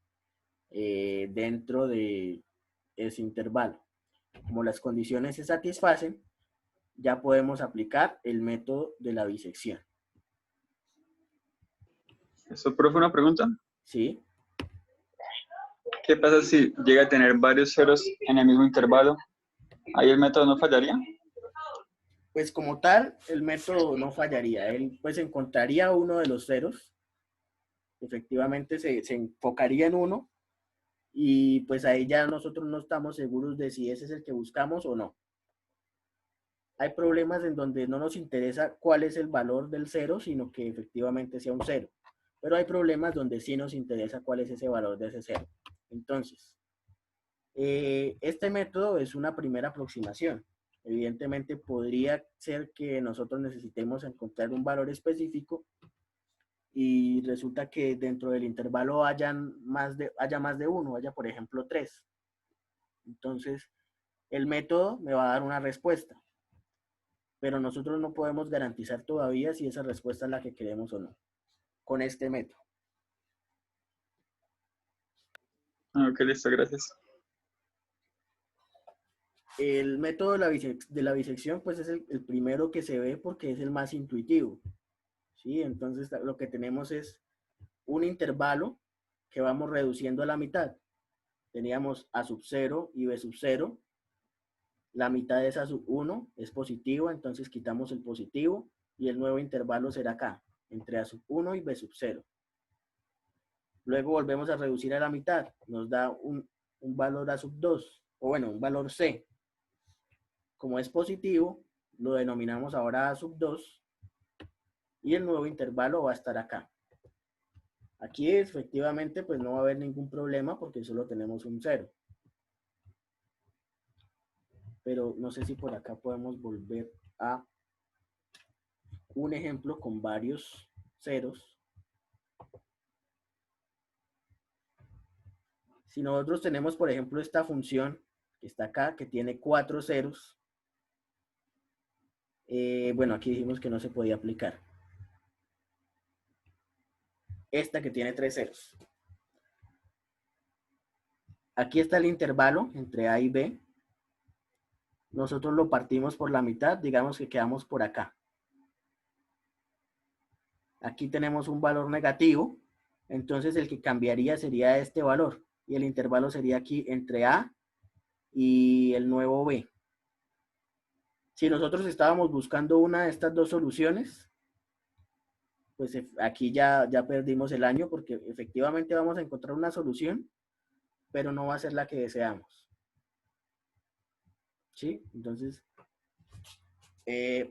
S2: dentro de ese intervalo. Como las condiciones se satisfacen, ya podemos aplicar el método de la bisección.
S1: ¿Eso, profe, una pregunta?
S2: Sí.
S1: ¿Qué pasa si llega a tener varios ceros en el mismo intervalo? ¿Ahí el método no fallaría?
S2: Pues como tal, el método no fallaría. Él pues encontraría uno de los ceros. Efectivamente se enfocaría en uno. Y pues ahí ya nosotros no estamos seguros de si ese es el que buscamos o no. Hay problemas en donde no nos interesa cuál es el valor del cero, sino que efectivamente sea un cero. Pero hay problemas donde sí nos interesa cuál es ese valor de ese cero. Entonces, este método es una primera aproximación. Evidentemente podría ser que nosotros necesitemos encontrar un valor específico y resulta que dentro del intervalo haya más de uno, haya por ejemplo 3. Entonces, el método me va a dar una respuesta, pero nosotros no podemos garantizar todavía si esa respuesta es la que queremos o no con este método.
S1: Ok, listo, gracias.
S2: El método de la bisección pues es el primero que se ve porque es el más intuitivo, ¿sí? Entonces lo que tenemos es un intervalo que vamos reduciendo a la mitad. Teníamos A sub 0 y B sub 0. La mitad es A sub 1, es positivo, entonces quitamos el positivo y el nuevo intervalo será acá, entre A sub 1 y B sub 0. Luego volvemos a reducir a la mitad, nos da un valor A sub 2, o bueno, un valor C. Como es positivo, lo denominamos ahora A sub 2 y el nuevo intervalo va a estar acá. Aquí efectivamente pues no va a haber ningún problema porque solo tenemos un 0. Pero no sé si por acá podemos volver a un ejemplo con varios ceros. Si nosotros tenemos, por ejemplo, esta función que está acá, que tiene 4 ceros, bueno, aquí dijimos que no se podía aplicar. Esta que tiene 3 ceros. Aquí está el intervalo entre A y B. Nosotros lo partimos por la mitad, digamos que quedamos por acá. Aquí tenemos un valor negativo, entonces el que cambiaría sería este valor. Y el intervalo sería aquí entre A y el nuevo B. Si nosotros estábamos buscando una de estas dos soluciones, pues aquí ya perdimos el año porque efectivamente vamos a encontrar una solución, pero no va a ser la que deseamos. ¿Sí? Entonces,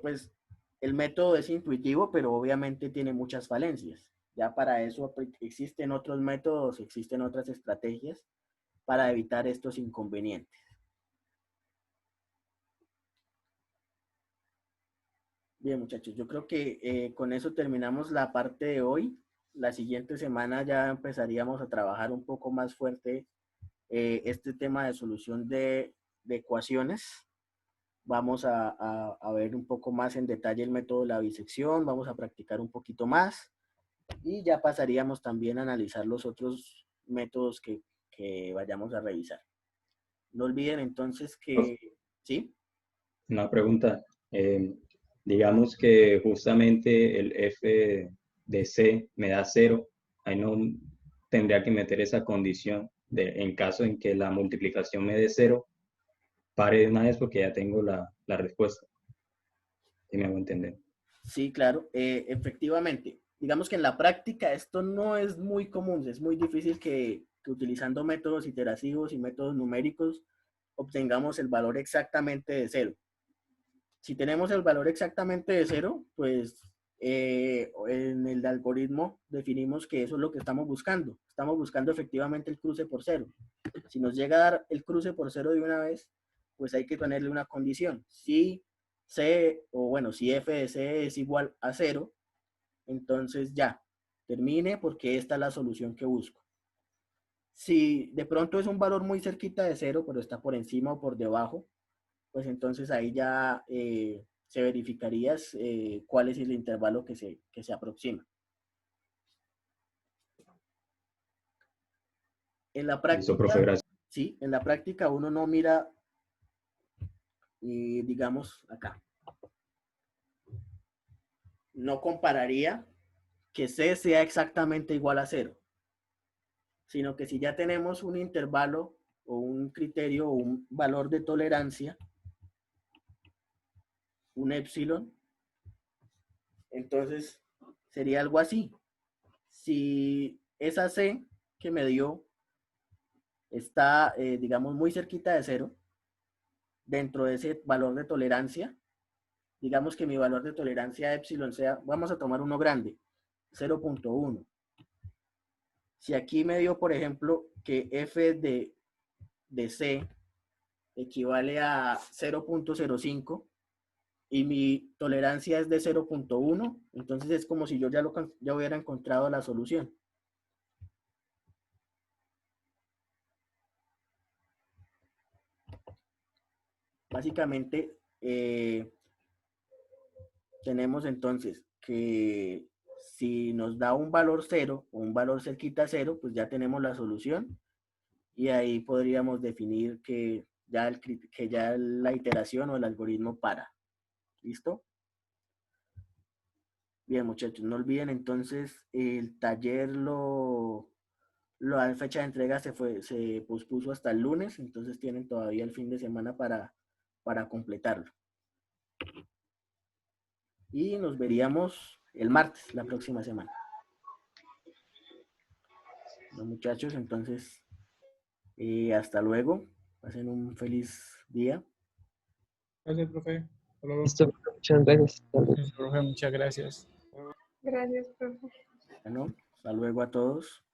S2: pues el método es intuitivo, pero obviamente tiene muchas falencias. Ya para eso existen otros métodos, existen otras estrategias para evitar estos inconvenientes. Bien, muchachos, yo creo que con eso terminamos la parte de hoy. La siguiente semana ya empezaríamos a trabajar un poco más fuerte este tema de solución de ecuaciones. Vamos a ver un poco más en detalle el método de la bisección, vamos a practicar un poquito más y ya pasaríamos también a analizar los otros métodos que vayamos a revisar. No olviden entonces que... ¿Sí?
S3: Una pregunta. Digamos que justamente el f de c me da 0, ahí no tendría que meter esa condición en caso en que la multiplicación me dé 0, pare de una vez porque ya tengo la respuesta. ¿Sí me hago entender?
S2: Sí, claro. Efectivamente, digamos que en la práctica esto no es muy común, es muy difícil que utilizando métodos iterativos y métodos numéricos obtengamos el valor exactamente de 0. Si tenemos el valor exactamente de 0, pues en el algoritmo definimos que eso es lo que estamos buscando. Estamos buscando efectivamente el cruce por 0. Si nos llega a dar el cruce por 0 de una vez, pues hay que ponerle una condición. Si C, o bueno, si f de C es igual a 0, entonces ya, termine porque esta es la solución que busco. Si de pronto es un valor muy cerquita de 0, pero está por encima o por debajo, pues entonces ahí ya se verificaría cuál es el intervalo que se aproxima. En la práctica,
S3: Listo, profe, gracias.
S2: sí, en la práctica uno no mira, digamos acá, no compararía que C sea exactamente igual a 0, sino que si ya tenemos un intervalo o un criterio o un valor de tolerancia, un épsilon, entonces sería algo así. Si esa C que me dio está, digamos, muy cerquita de 0, dentro de ese valor de tolerancia, digamos que mi valor de tolerancia épsilon sea, vamos a tomar uno grande, 0.1. Si aquí me dio, por ejemplo, que f de C equivale a 0.05 y mi tolerancia es de 0.1, entonces es como si yo ya hubiera encontrado la solución. Básicamente, tenemos entonces que si nos da un valor 0 o un valor cerquita a 0, pues ya tenemos la solución y ahí podríamos definir que ya la iteración o el algoritmo para. ¿Listo? Bien, muchachos, no olviden entonces el taller la fecha de entrega se pospuso hasta el lunes, entonces tienen todavía el fin de semana para completarlo. Y nos veríamos el martes, la próxima semana. Bueno, muchachos, entonces, hasta luego. Pasen un feliz día.
S19: Gracias, profe. Hasta luego.
S9: Listo, muchas gracias.
S19: Profe, muchas gracias.
S10: Gracias, profe.
S2: Bueno, hasta luego a todos.